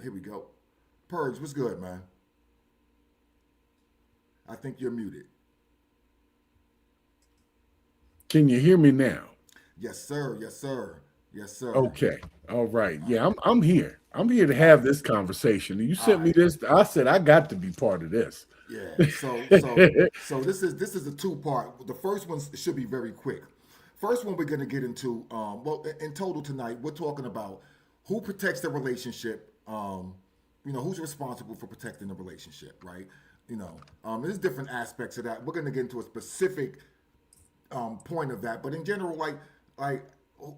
Here we go. Purge, what's good, man? I think you're muted. Can you hear me now? Yes, sir. Yes, sir. Yes, sir. Okay. All right. Yeah, I'm here. I'm here to have this conversation. And you All sent me right. this. I said I got to be part of this. Yeah. So this is a two-part. The first one should be very quick. First one we're gonna get into. Well, in total tonight, we're talking about who protects the relationship. Who's responsible for protecting the relationship, right? There's different aspects of that. We're gonna get into a specific point of that, but in general, like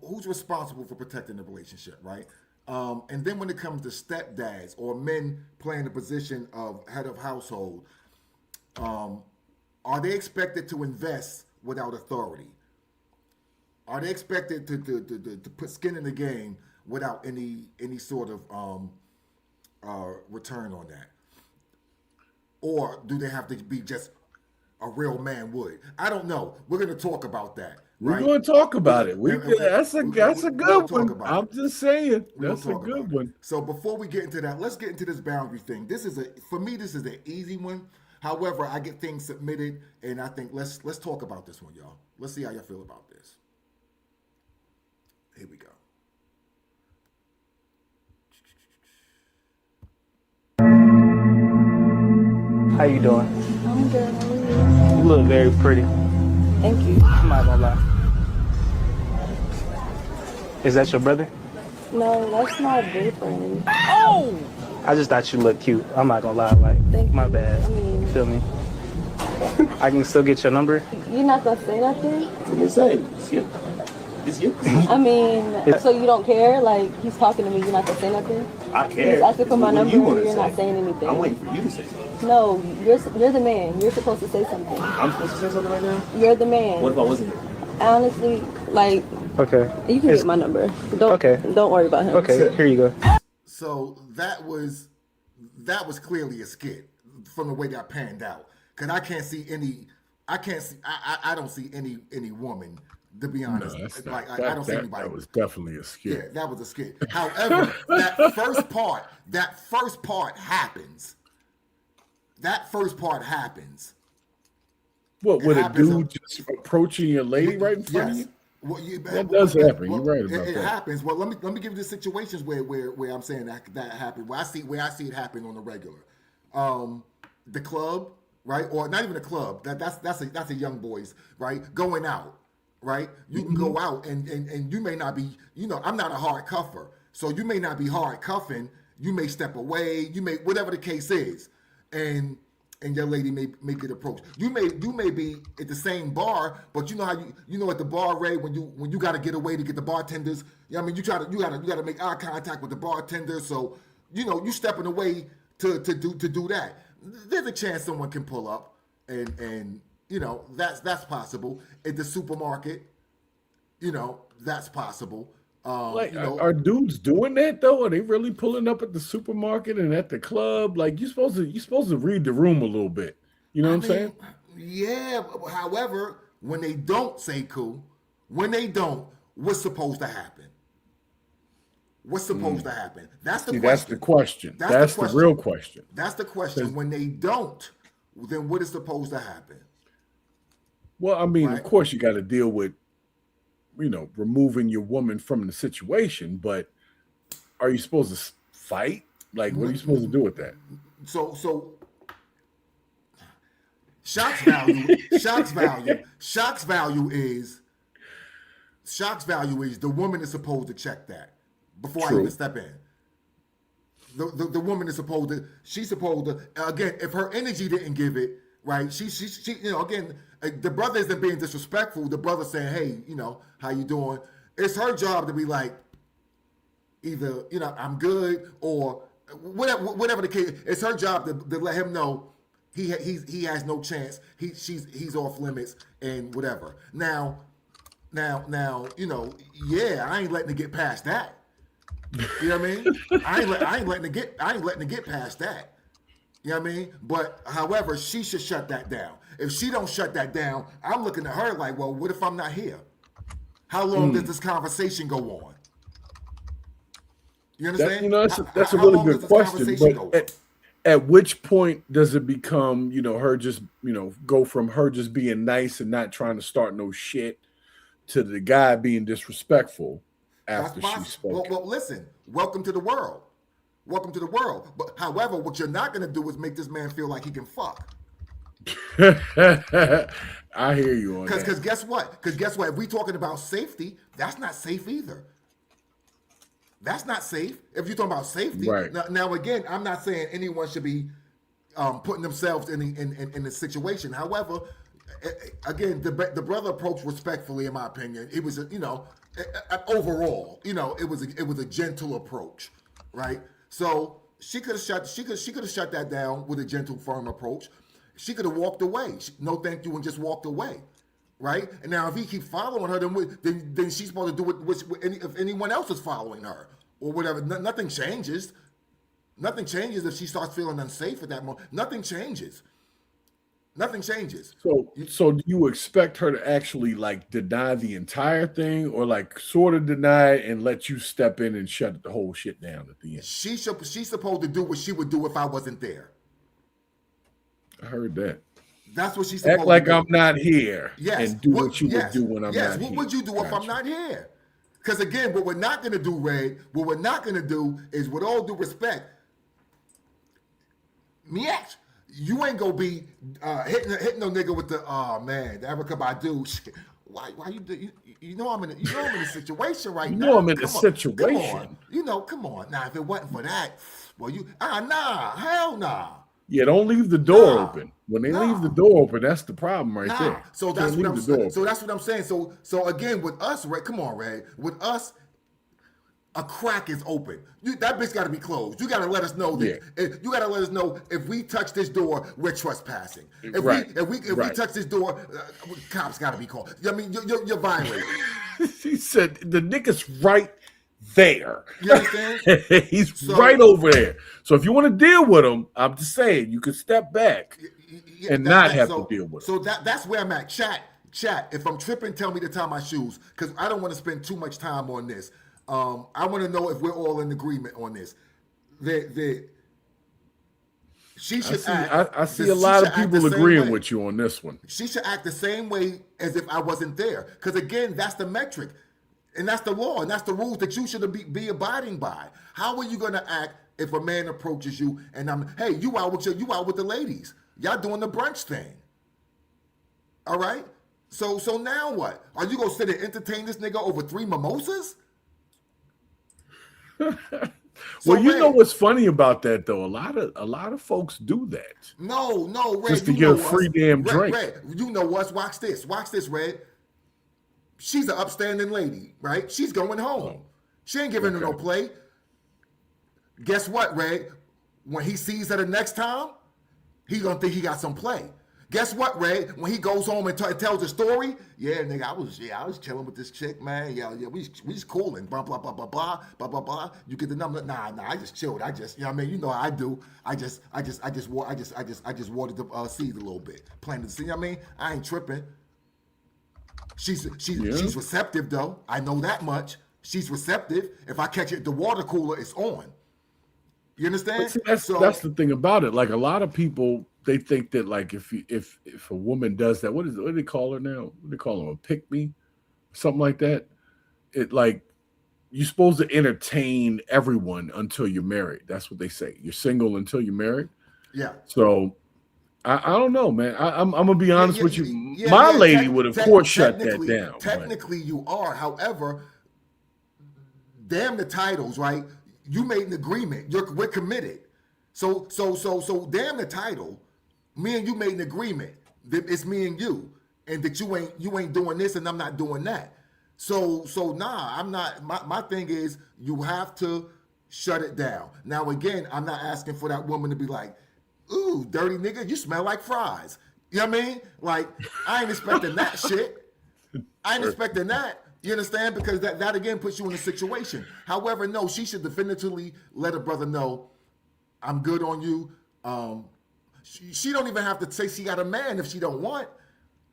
who's responsible for protecting the relationship, right? And then when it comes to stepdads or men playing the position of head of household, are they expected to invest without authority? Are they expected to put skin in the game without any sort of return on that? Or do they have to be just a real man would? I don't know. We're going to talk about that. We're Right? going to talk about it. That's a We'll good talk one. about I'm it. just saying. We'll That's a talk good about one. it. So before we get into that, let's get into this boundary thing. For me, this is an easy one. However, I get things submitted, and I think let's talk about this one, y'all. Let's see how y'all feel about this. Here we go. How you doing? I'm good. How are you? You look very pretty. Thank you. I'm not gonna lie. Is that your brother? No, that's my boyfriend. Oh! I just thought you looked cute. I'm not gonna lie. Like, Thank my you. bad. I mean- You feel me? I can still get your number. You're not gonna say nothing? What you say? It's you. It's you. I mean, so you don't care? Like, he's talking to me, you're not gonna say nothing? I care. He's asking for my What number do you and wanna you're say? not saying anything. I'm waiting for you to say something. No, you're the man. You're supposed to say something. I'm supposed to say something right now? You're the man. What if I wasn't? Honestly, like, Okay. you can get my number. Don't worry about him. Okay, here you go. So that was clearly a skit from the way that panned out. Cause I don't see any woman, to be honest. No, that's not, like that, I don't see that, anybody. that was definitely a skit. Yeah, that was a skit. However, that first part happens. That first part happens. What, with a happens dude just approaching your lady right in front of Yes. you? Well, That does happen. You're right about it that. happens. Well, let me give you the situations where I'm saying that happened. Where I see it happen on the regular. The club, right? Or not even the club. That's a young boys, right? Going out, right? You can go out and you may not be, I'm not a hard cuffer. So you may not be hard cuffing. You may step away. You may, whatever the case is. And your lady may get approached. You may be at the same bar, but you know how at the bar, Ray, when you got to get away to get the bartenders. I mean, you gotta make eye contact with the bartender. So you stepping away to do that. There's a chance someone can pull up, and that's possible at the supermarket. That's possible. Are dudes doing that though? Are they really pulling up at the supermarket and at the club? Like you're supposed to read the room a little bit. You know what I'm saying? Yeah. However, when they don't say cool, what's supposed to happen? What's supposed to happen? That's the question. That's the question. That's the real question. That's the question. When they don't, then what is supposed to happen? Well, I mean, Right. of course, you got to deal with, removing your woman from the situation. But are you supposed to fight? Like, what are you supposed to do with that? So shock's value is the woman is supposed to check that before True. I even step in. The woman is she's supposed to, again, if her energy didn't give it, right, she again, the brother isn't being disrespectful. The brother saying, hey, how you doing? It's her job to be like, either, I'm good, or whatever the case. It's her job to let him know he has no chance. He's off limits and whatever. Now, yeah, I ain't letting it get past that. You know what I mean? I ain't letting it get past that. You know what I mean? But however, she should shut that down. If she don't shut that down, I'm looking at her like, well, what if I'm not here? How long does this conversation go on? You understand? That's a How really long does good this question. conversation But go? at which point does it become, her just, go from her just being nice and not trying to start no shit to the guy being disrespectful That's after she possible. Well, spoke? well, listen. Welcome to the world. Welcome to the world. But however, what you're not going to do is make this man feel like he can fuck. I hear you on that. Because guess what? If we talking about safety, that's not safe either. That's not safe. If you're talking about safety, Right. Now again, I'm not saying anyone should be putting themselves in a situation. However, again, the brother approached respectfully, in my opinion. It was overall, it was a gentle approach, right? So she could have shut that down with a gentle, firm approach. She could have walked away. No, thank you, and just walked away, right? And now if he keep following her, then she's supposed to do it if anyone else is following her or whatever. Nothing changes. Nothing changes if she starts feeling unsafe at that moment. Nothing changes. Nothing changes. So do you expect her to actually like deny the entire thing, or like sort of deny it and let you step in and shut the whole shit down at the end? She's supposed to do what she would do if I wasn't there. I heard that. That's what she's supposed Act like to do. I'm not here. Yes. And do what you would do when I'm not here. Yes. What would you do if I'm not here? Because again, what we're not going to do, Red, what we're not going to do is, with all due respect, Miach, you ain't going to be hitting no nigga with the, oh man, the Erica Badu shit. Why you do, you know I'm in a situation right now. You know I'm in a Come situation. on. Come on. Now, if it wasn't for that, well, hell nah. Yeah, don't leave the door open. When they leave the door open, that's the problem right there. So that's what I'm saying. So that's what I'm saying. So again, with us, Red, come on, Red. With us, a crack is open. That bitch got to be closed. You got to let us know that. You got to let us know if we touch this door, we're trespassing. If we touch this door, cops got to be called. I mean, you're violating. She said the nigga's right there. You understand? He's right over there. So if you want to deal with him, I'm just saying you can step back and not have to deal with him. So that's where I'm at. Chat. If I'm tripping, tell me to tie my shoes, because I don't want to spend too much time on this. I want to know if we're all in agreement on this. She should I see a lot of people agreeing with you on this one. She should act the same way as if I wasn't there. Because again, that's the metric. And that's the law. And that's the rules that you should be abiding by. How are you going to act if a man approaches you and hey, you out with the ladies. Y'all doing the brunch thing. All right? So now what? Are you going to sit and entertain this nigga over 3 mimosas? Well, you know what's funny about that though? A lot of folks do that. No, Red. Just to get a free damn drink. Red, you know us. Watch this, Red. She's an upstanding lady, right? She's going home. She ain't giving her no play. Guess what, Red? When he sees her the next time, he gonna think he got some play. Guess what, Red? When he goes home and tells the story, yeah, nigga, I was chilling with this chick, man. Yeah, we just cooling, blah blah blah blah blah blah blah blah. You get the number? Nah, I just chilled. I just, you know what I mean? You know how I do. I just watered the seed a little bit, planted the seed. You know what I mean? I ain't tripping. She's receptive though. I know that much. She's receptive. If I catch it, the water cooler is on. You understand? See, that's the thing about it. Like a lot of people, they think that like if a woman does that, what do they call her now? What do they call them? A pick me, something like that. It like you're supposed to entertain everyone until you're married. That's what they say. You're single until you're married. Yeah. So I don't know, man. I'm gonna be honest with you. My lady would of course shut that down. Technically, you are. However, damn the titles, right? You made an agreement. We're committed. So damn the title. Me and you made an agreement that it's me and you, and that you ain't doing this and I'm not doing that. So nah, I'm not. My thing is you have to shut it down. Now again, I'm not asking for that woman to be like, ooh, dirty nigga, you smell like fries. You know what I mean? Like, I ain't expecting that shit. I ain't expecting that. You understand? Because that again puts you in a situation. However, no, she should definitively let her brother know, I'm good on you. She don't even have to say she got a man if she don't want.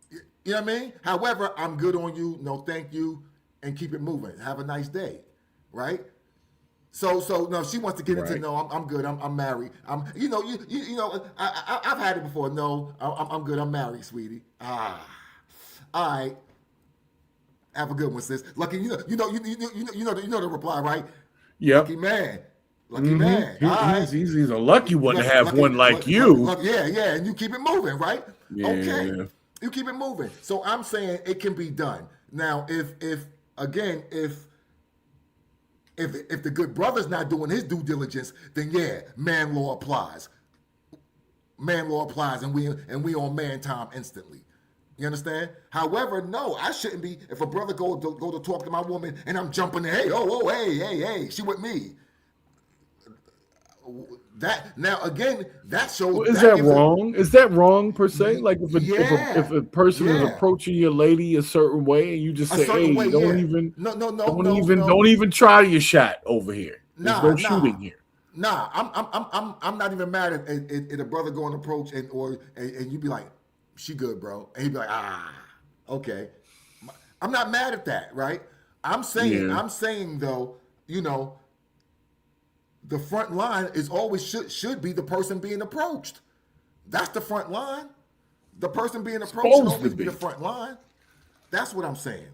You know what I mean? However, I'm good on you. No, thank you. And keep it moving. Have a nice day. Right? So no, she wants to get into Right. no. I'm good. I'm married. You know, I've had it before. No, I'm good. I'm married, sweetie. All right. Have a good one, sis. Lucky, you know the reply, right? Yep. Lucky man. Lucky man. All right. He's a lucky one to have one like you. Yeah, and you keep it moving, right? Okay. Yeah. You keep it moving. So I'm saying it can be done. Now, if the good brother's not doing his due diligence, then yeah, man law applies. Man law applies, and we on man time instantly. You understand? However, no, I shouldn't be. If a brother go to talk to my woman and I'm jumping, hey, hey, she with me. That now again, that shows. Well, is that wrong? Is that wrong per se? Like if a person is approaching your lady a certain way and you just say, "Hey, don't even try your shot over here. There's no shooting here." Nah, I'm not even mad at a brother going to approach and you be like, "She good, bro," and he'd be like, okay. I'm not mad at that, right? I'm saying though, the front line is always should be the person being approached. That's the front line. The person being approached should always be the front line. That's what I'm saying.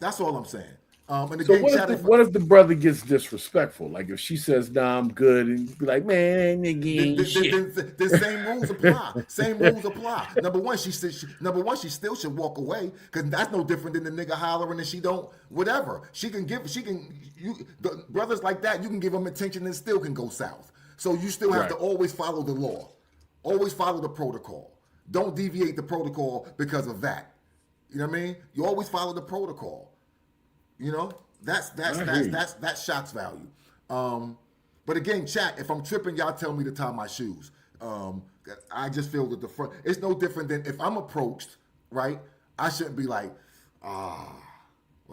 That's all I'm saying. And again, so what if the brother gets disrespectful? Like if she says, "Nah, I'm good," and you be like, "Man, again, the same rules apply. Same rules apply. Number one, she still should walk away because that's no different than the nigga hollering and she don't whatever. The brothers like that, you can give them attention and still can go south. So you still have to always follow the law, always follow the protocol. Don't deviate the protocol because of that. You know what I mean? You always follow the protocol. You know, that's shock's value. But again, chat, if I'm tripping, y'all tell me to tie my shoes. I just feel that the front, it's no different than if I'm approached, right? I shouldn't be like, well,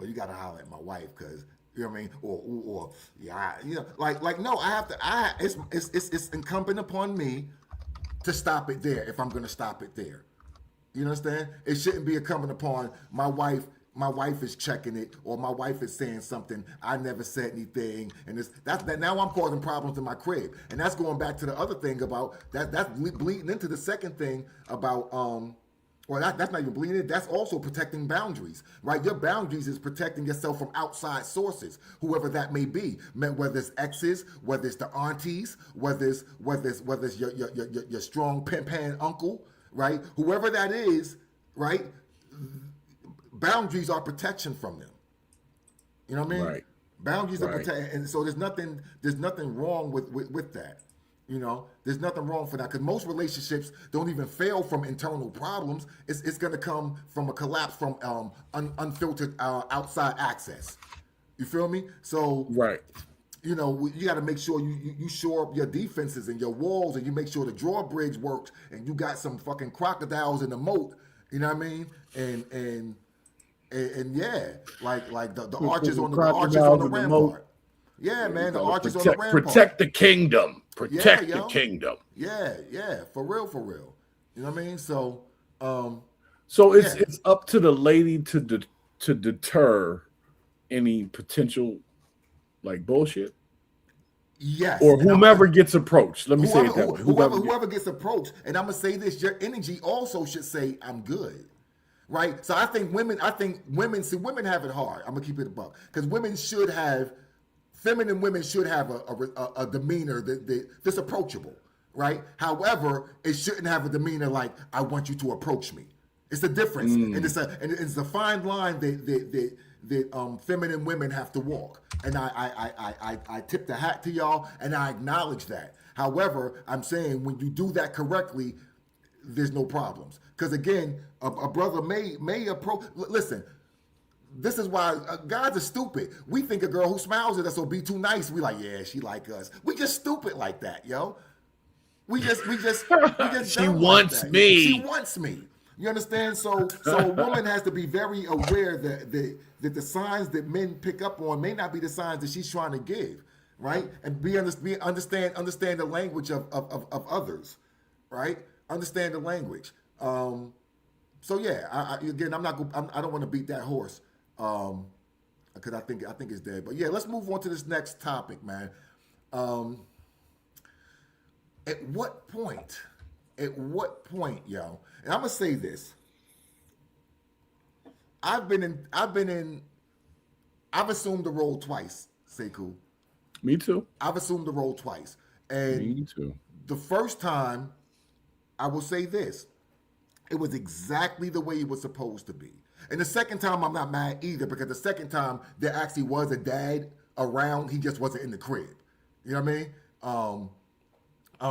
you got to holler at my wife because, you know what I mean? Or yeah, no, I have to, it's incumbent upon me to stop it there if I'm going to stop it there. You understand? It shouldn't be incumbent upon my wife is checking it, or my wife is saying something. I never said anything, and that's now I'm causing problems in my crib, and that's going back to the other thing about that. That's bleeding into the second thing about that's not even bleeding in. That's also protecting boundaries, right? Your boundaries is protecting yourself from outside sources, whoever that may be, whether it's exes, whether it's the aunties, whether it's your strong pan uncle, right? Whoever that is, right? Boundaries are protection from them. You know what I mean? Right. Boundaries are protection, and so there's nothing wrong with that. You know, there's nothing wrong for that because most relationships don't even fail from internal problems. It's going to come from a collapse from unfiltered outside access. You feel me? So you know, you got to make sure you shore up your defenses and your walls, and you make sure the drawbridge works, and you got some fucking crocodiles in the moat. You know what I mean? And yeah, like the archers on the rampart. Yeah, man, the archers on the rampart. Protect the kingdom. Protect the kingdom. Yeah, for real. You know what I mean? So, it's up to the lady to deter any potential like bullshit. Yes, or whomever gets approached. Let me say it that way. Whoever gets approached, and I'm gonna say this: your energy also should say, "I'm good." Right, so I think women have it hard. I'm gonna keep it a buck because feminine women should have a demeanor that's approachable, right? However, it shouldn't have a demeanor like I want you to approach me. It's a difference, and it's a fine line that feminine women have to walk. And I tip the hat to y'all, and I acknowledge that. However, I'm saying when you do that correctly, there's no problems. Because again, a brother may approach. Listen, this is why guys are stupid. We think a girl who smiles at us will be too nice. We like, yeah, she like us. We just stupid like that, yo. We just she wants like me. She wants me. You understand? So a woman has to be very aware that the signs that men pick up on may not be the signs that she's trying to give, right? And understand the language of others, right? Understand the language. So yeah, I don't want to beat that horse. because I think it's dead. But yeah, let's move on to this next topic, man. At what point, yo? And I'm gonna say this. I've assumed the role twice, Sekou. Me too. I've assumed the role twice. And Me too. the first time, I will say this, it was exactly the way it was supposed to be. And the second time, I'm not mad either, because the second time, there actually was a dad around. He just wasn't in the crib. You know what I mean?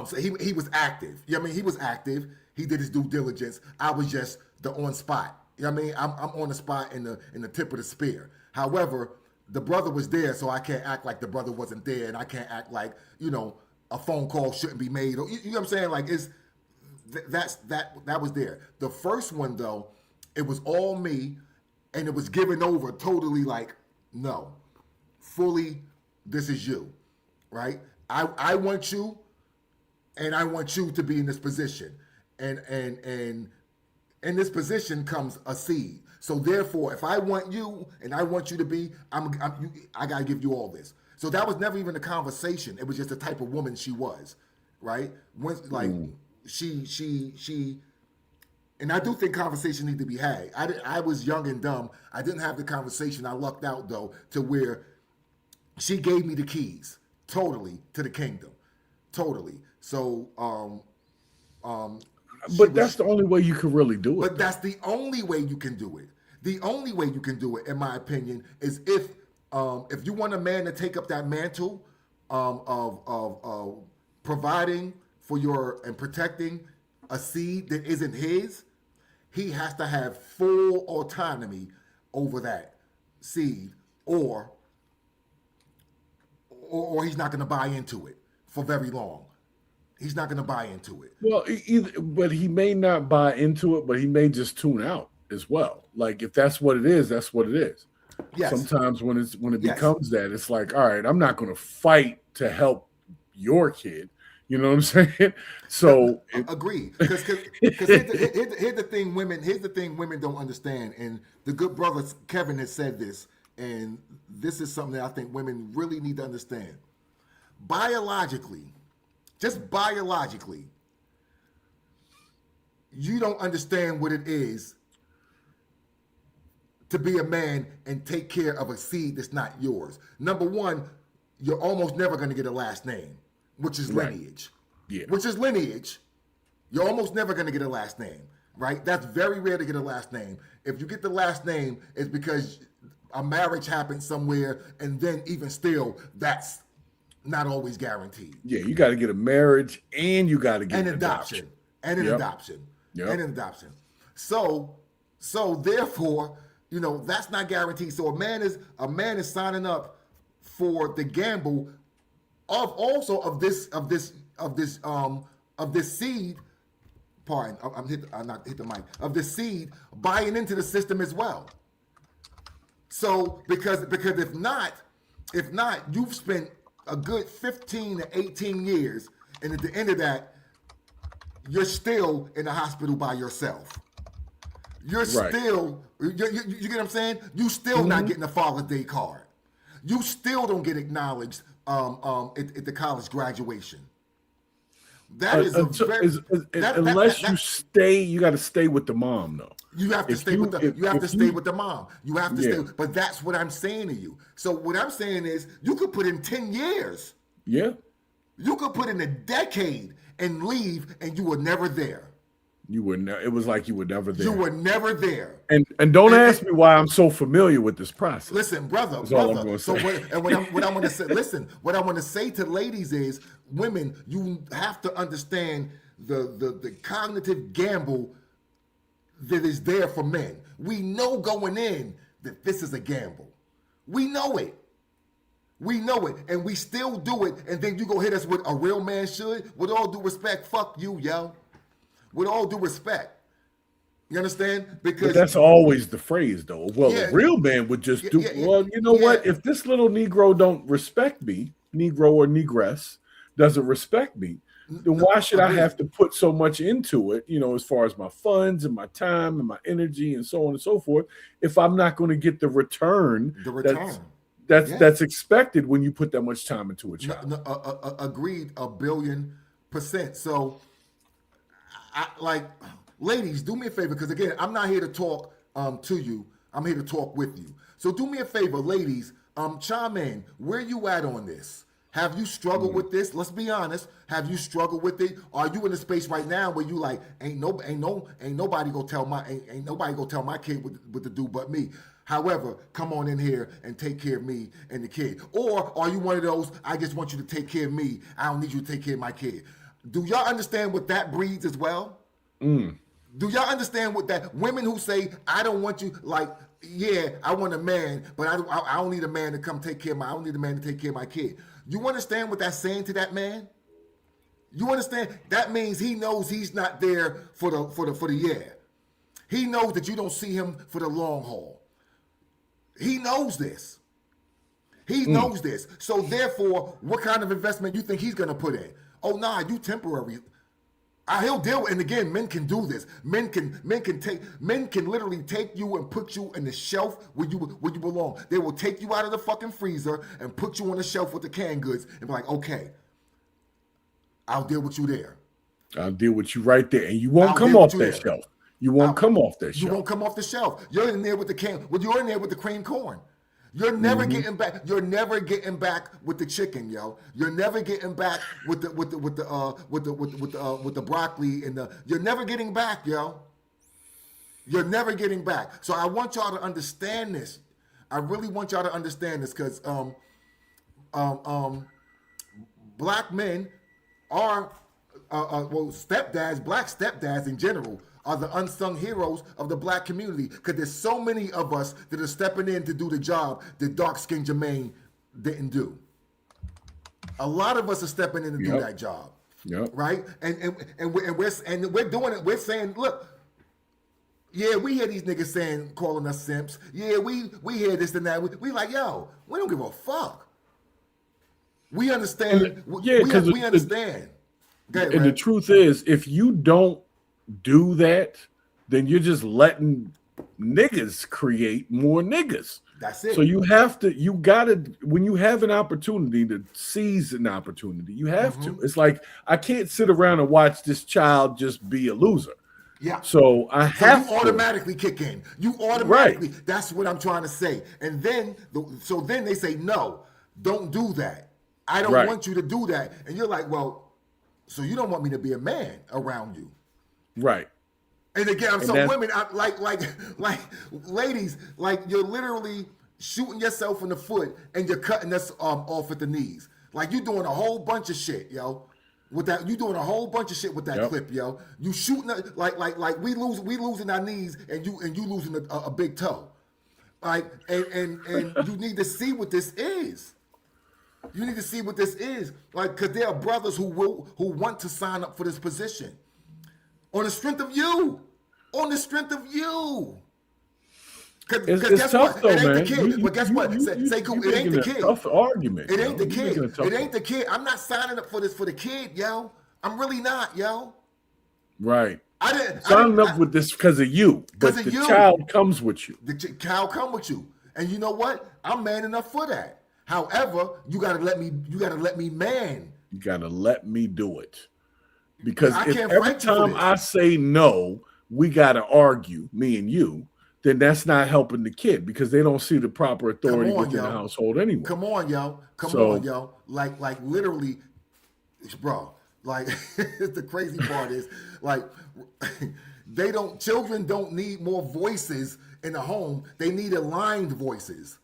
So he was active. You know what I mean? He was active. He did his due diligence. I was just the on spot. You know what I mean? I'm on the spot in the tip of the spear. However, the brother was there, so I can't act like the brother wasn't there, and I can't act like, you know, a phone call shouldn't be made. Or, you know what I'm saying? Like, that was there. The first one, though, it was all me, and it was given over totally like, no, fully, this is you, right? I want you, and I want you to be in this position, and in this position comes a seed. So therefore, if I want you and I want you to be, I gotta give you all this. So that was never even a conversation. It was just the type of woman she was, right? She, and I do think conversations need to be had. I was young and dumb. I didn't have the conversation. I lucked out though to where she gave me the keys totally to the kingdom, totally. So, but that's the only way you can really do it. But that's the only way you can do it. The only way you can do it, in my opinion, is if you want a man to take up that mantle of providing for and protecting a seed that isn't his, he has to have full autonomy over that seed, or he's not going to buy into it for very long. He's not going to buy into it. Well, but he may not buy into it, but he may just tune out as well. Like, if that's what it is, that's what it is. Yes. Sometimes when it becomes that, it's like, all right, I'm not going to fight to help your kid. You know what I'm saying? So agreed. Because here's the thing women don't understand. And the good brother Kevin has said this, and this is something that I think women really need to understand. Biologically, just biologically, you don't understand what it is to be a man and take care of a seed that's not yours. Number one, you're almost never going to get a last name, which is lineage. Yeah. Which is lineage. You're almost never going to get a last name, right? That's very rare to get a last name. If you get the last name, it's because a marriage happened somewhere, and then even still, that's not always guaranteed. Yeah, you got to get a marriage, and you got to get an adoption. And an adoption. And an adoption. So therefore, you know, that's not guaranteed. So a man is signing up for the gamble of this seed. Pardon, I not hit the mic. Of this seed buying into the system as well. So because if not, you've spent a good 15 to 18 years, and at the end of that, you're still in the hospital by yourself. You're still, you get what I'm saying? You still not getting a Father's Day card. You still don't get acknowledged at the college graduation. That is unless you stay. You got to stay with the mom, though. You have to stay with the mom. You have to stay. But that's what I'm saying to you. So what I'm saying is, you could put in 10 years. Yeah. You could put in a decade and leave, and you were never there. You were it was like you were never there. You were never there. And don't ask me why I'm so familiar with this process. Listen, brother. All I'm gonna say. What I'm going to say. Listen, what I want to say to ladies is, women, you have to understand the cognitive gamble that is there for men. We know going in that this is a gamble. We know it. We know it, and we still do it. And then you go hit us with a real man should. With all due respect, fuck you, yo. With all due respect. You understand? Because but that's always the phrase, though. Well, a real man would just do, well, you know what? If this little Negro don't respect me, Negro or Negress doesn't respect me, then why should I Agreed. have to put so much into it, as far as my funds and my time and my energy and so on and so forth, if I'm not going to get the return, that's expected when you put that much time into a child. Agreed, 1,000,000,000%. So, ladies, do me a favor, because again, I'm not here to talk to you. I'm here to talk with you. So do me a favor, ladies, chime in. Where you at on this? Have you struggled with this? Let's be honest. Have you struggled with it? Are you in a space right now where you like ain't nobody gonna tell my kid what to do but me? However, come on in here and take care of me and the kid. Or are you one of those, I just want you to take care of me, I don't need you to take care of my kid? Do y'all understand what that breeds as well? Do y'all understand what that, women who say, I don't want you, like, yeah, I want a man, but I don't need a man to come take care of I don't need a man to take care of my kid. You understand what that's saying to that man? You understand? That means he knows he's not there for the year. He knows that you don't see him for the long haul. He knows this. He knows this. So therefore, what kind of investment you think he's gonna put in? Oh nah, you temporary. He'll deal with, and again, men can do this. Men can literally take you and put you in the shelf where you belong. They will take you out of the fucking freezer and put you on the shelf with the canned goods and be like, okay, I'll deal with you there. I'll deal with you right there, and you won't come off that shelf. You won't come off that shelf. You won't come off the shelf. You're in there with the you're in there with the cream corn. You're never getting back. You're never getting back with the chicken, yo. You're never getting back with the broccoli and the. You're never getting back, yo. You're never getting back. So I want y'all to understand this. I really want y'all to understand this, because black men are stepdads, black stepdads in general, are the unsung heroes of the black community, because there's so many of us that are stepping in to do the job that dark-skinned Jermaine didn't do. A lot of us are stepping in to do that job, right? And we're doing it. We're saying, look, yeah, we hear these niggas calling us simps. Yeah, we hear this and that. We like, yo, we don't give a fuck. We understand. We understand. And the truth is, if you don't do that, then you're just letting niggas create more niggas. That's it. So you gotta, when you have an opportunity to seize an opportunity, you have to. It's like, I can't sit around and watch this child just be a loser. Yeah. So I have you automatically kick in. You automatically, that's what I'm trying to say. And then, then they say, no, don't do that. I don't want you to do that. And you're like, well, so you don't want me to be a man around you. Right. And again, women, like ladies, like you're literally shooting yourself in the foot and you're cutting us off at the knees. Like you're doing a whole bunch of shit, yo. With that, you doing a whole bunch of shit with that clip, yo. You shooting like we losing our knees and you losing a big toe. Like and you need to see what this is. You need to see what this is. Like, because there are brothers who want to sign up for this position. On the strength of you. On the strength of you. Because guess tough, what? Though, it ain't man. the kid. But guess what? Say cool. It ain't the kid. Tough argument. It ain't the kid. It ain't the kid. I'm not signing up for this for the kid, yo. I'm really not, yo. Right. I didn't sign up with this because of you. But the child comes with you. The child come with you. And you know what? I'm man enough for that. However, you gotta let me man. You gotta let me do it. Because if every time I say no, we gotta argue, me and you, then that's not helping the kid, because they don't see the proper authority within the household anyway. Come on, yo. Come on, yo. Like literally, bro, like the crazy part is like children don't need more voices in the home. They need aligned voices.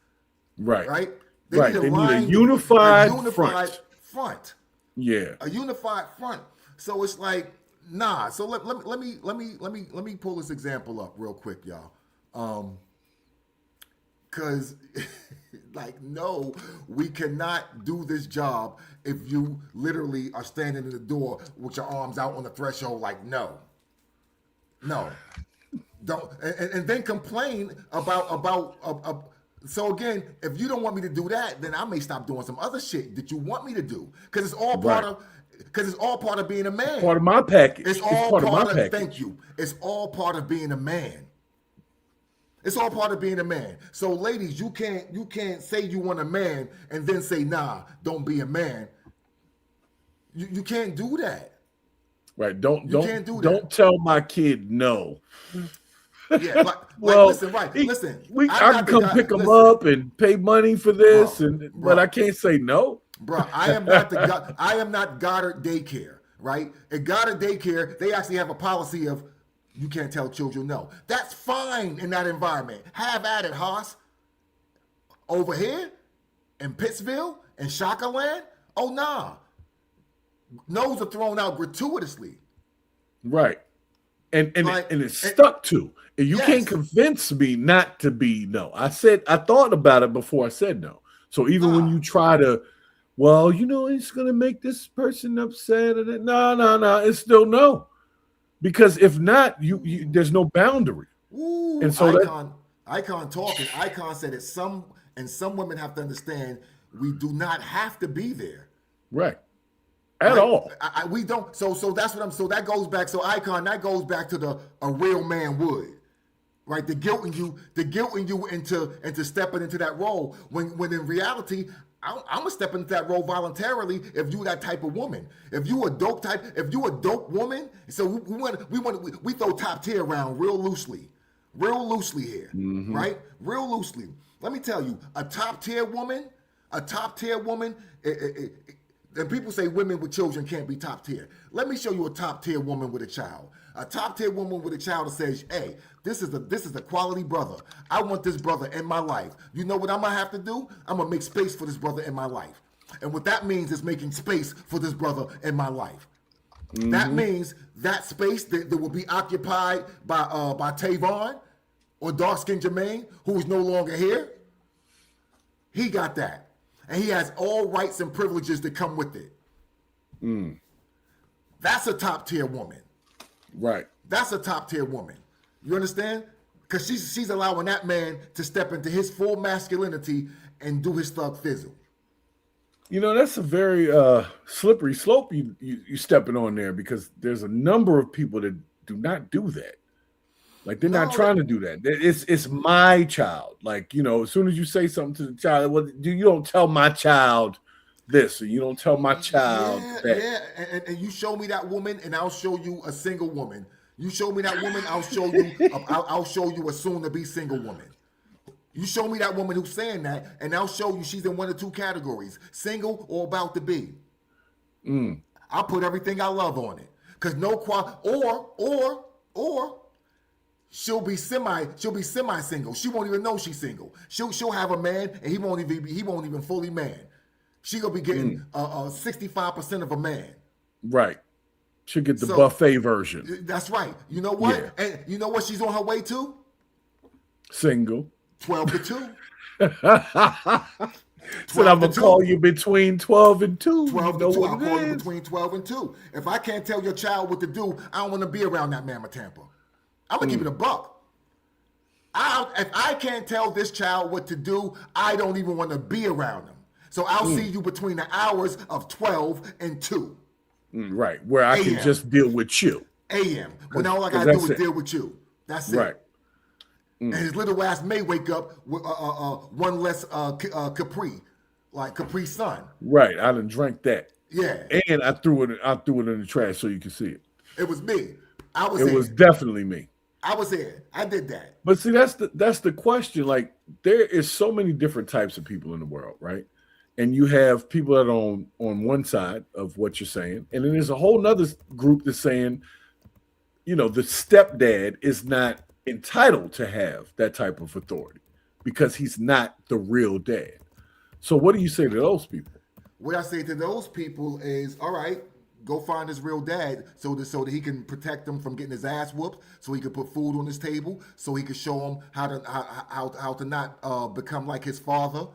Right. Right? They need a unified front. Yeah. A unified front. So it's like, nah. So let me pull this example up real quick, y'all. Cause like, no, we cannot do this job if you literally are standing in the door with your arms out on the threshold, like, no. Don't and then complain about So again, if you don't want me to do that, then I may stop doing some other shit that you want me to do, because it's all part of being a man. Part of my package. It's all part of my package. Thank you. It's all part of being a man. It's all part of being a man. So ladies, you can't say you want a man and then say, nah, don't be a man. You can't do that. Right. Don't can't do that. Don't tell my kid no. Yeah, well, listen, right. Listen. I can come pick him up and pay money for this, Bro, but I can't say no. Bro, I am not Goddard Daycare, right? At Goddard Daycare, they actually have a policy of you can't tell children no. That's fine in that environment. Have at it, Haas. Over here in Pittsville and Shakaland, oh nah. No's are thrown out gratuitously. Right. And Like, it's stuck to. And you Yes. can't convince me not to be no. I thought about it before I said no. So even when you try to, well, it's going to make this person upset. No, it's still no. Because if not, you there's no boundary. Ooh, and so Icon talking. Icon said that some women have to understand we do not have to be there. Right. At all. We don't. So that's what I'm. So that goes back. So Icon, that goes back to a real man would, right? The guilting you into stepping into that role when in reality, I'm gonna step into that role voluntarily if you that type of woman. If you a dope woman. So we throw top tier around real loosely here, right? Real loosely. Let me tell you, a top tier woman. And people say women with children can't be top tier. Let me show you a top tier woman with a child. A top tier woman with a child that says, hey, this is a quality brother. I want this brother in my life. You know what I'm going to have to do? I'm going to make space for this brother in my life. And what that means is making space for this brother in my life. That means that space that will be occupied by Tavon or dark-skinned Jermaine, who is no longer here. He got that. And he has all rights and privileges that come with it. That's a top tier woman. Right. That's a top tier woman. You understand? Because she's allowing that man to step into his full masculinity and do his thug fizzle. That's a very slippery slope you stepping on there, because there's a number of people that do not do that. Like they're not trying to do that. It's my child. Like, as soon as you say something to the child, well, you don't tell my child this, or you don't tell my child that. Yeah, and you show me that woman, and I'll show you a single woman. You show me that woman, I'll show you a soon-to-be single woman. You show me that woman who's saying that, and I'll show you she's in one of two categories: single or about to be. I'll put everything I love on it, because or. She'll be semi-single. She won't even know she's single. She'll have a man and he won't even fully man. She gonna be getting 65% of a man. Right. She'll get the buffet version. That's right. You know what? Yeah. And you know what she's on her way to? Single. 12 to 2. So I'm gonna call you between 12 and 2. 12 to 2. I'll call you between 12 and 2. If I can't tell your child what to do, I don't want to be around that Mama Tampa. I'm gonna keep it a buck. If I can't tell this child what to do, I don't even want to be around them. So I'll see you between the hours of 12 and 2. Right, where I can just deal with you. A.M. When all I gotta do is deal with you. That's it. Right. And his little ass may wake up with one less Capri Sun. Right, I done drank that. Yeah. And I threw it in the trash so you can see it. It was me. It was definitely me. I was there. I did that. But see, that's the question. Like, there is so many different types of people in the world, right? And you have people that are on one side of what you're saying, and then there's a whole nother group that's saying, the stepdad is not entitled to have that type of authority because he's not the real dad. So what do you say to those people? What I say to those people is, all right, go find his real dad so that he can protect him from getting his ass whooped, so he can put food on his table, so he can show him how to not become like his father.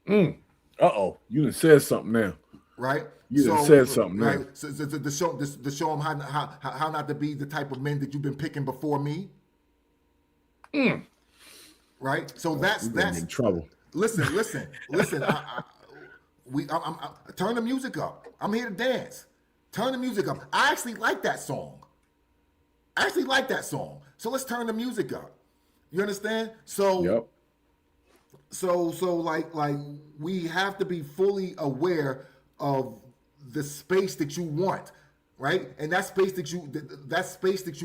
Uh-oh, you done said something now. Right? You done said something right? now. So to show him how not to be the type of men that you've been picking before me. right? So We're that's gonna get in trouble. listen. Turn the music up. I'm here to dance. Turn the music up. I actually like that song. So let's turn the music up. You understand? Yep. So like we have to be fully aware of the space that you want, right? And that space that you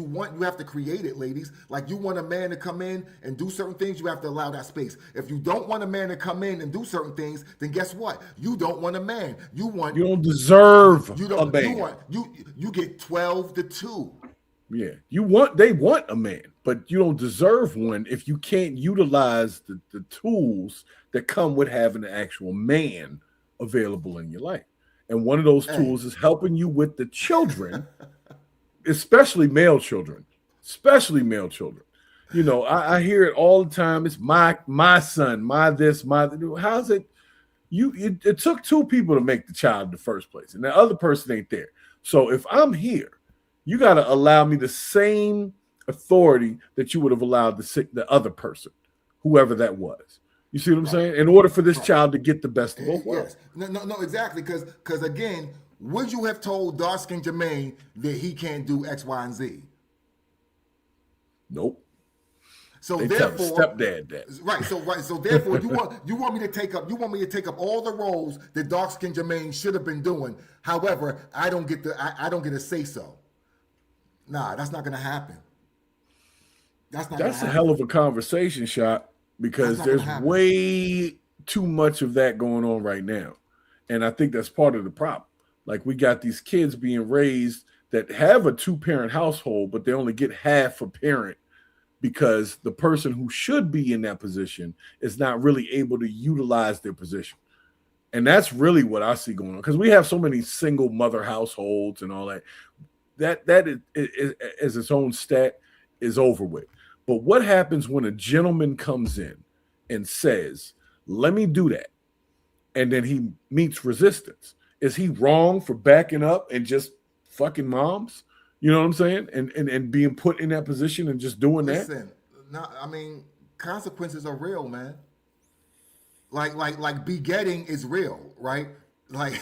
want, you have to create it, ladies. Like, you want a man to come in and do certain things, you have to allow that space. If you don't want a man to come in and do certain things, then guess what? You don't want a man. You don't deserve a man. You get 12-2. Yeah, they want a man, but you don't deserve one if you can't utilize the tools that come with having an actual man available in your life. And one of those tools is helping you with the children, especially male children. You know, I hear it all the time. It's my son, my this, my that. How's it? It took two people to make the child in the first place, and the other person ain't there. So if I'm here, you got to allow me the same authority that you would have allowed the other person, whoever that was. You see what I'm saying? In order for this child to get the best of both worlds. Yes. No, exactly. Because again, would you have told dark-skinned Jermaine that he can't do X, Y, and Z? Nope. So they therefore, tell stepdad that. Right. So therefore, you want me to take up all the roles that dark-skinned Jermaine should have been doing. However, I don't get to say so. Nah, that's not gonna happen. That's a hell of a conversation, Shot, because there's way too much of that going on right now. And I think that's part of the problem. Like, we got these kids being raised that have a 2-parent household, but they only get half a parent because the person who should be in that position is not really able to utilize their position. And that's really what I see going on, because we have so many single mother households and all that. That is its own stat is over with. But what happens when a gentleman comes in and says, let me do that, and then he meets resistance? Is he wrong for backing up and just fucking moms? You know what I'm saying? And being put in that position and just doing that? Listen, no, I mean, consequences are real, man. Like begetting is real, right? Like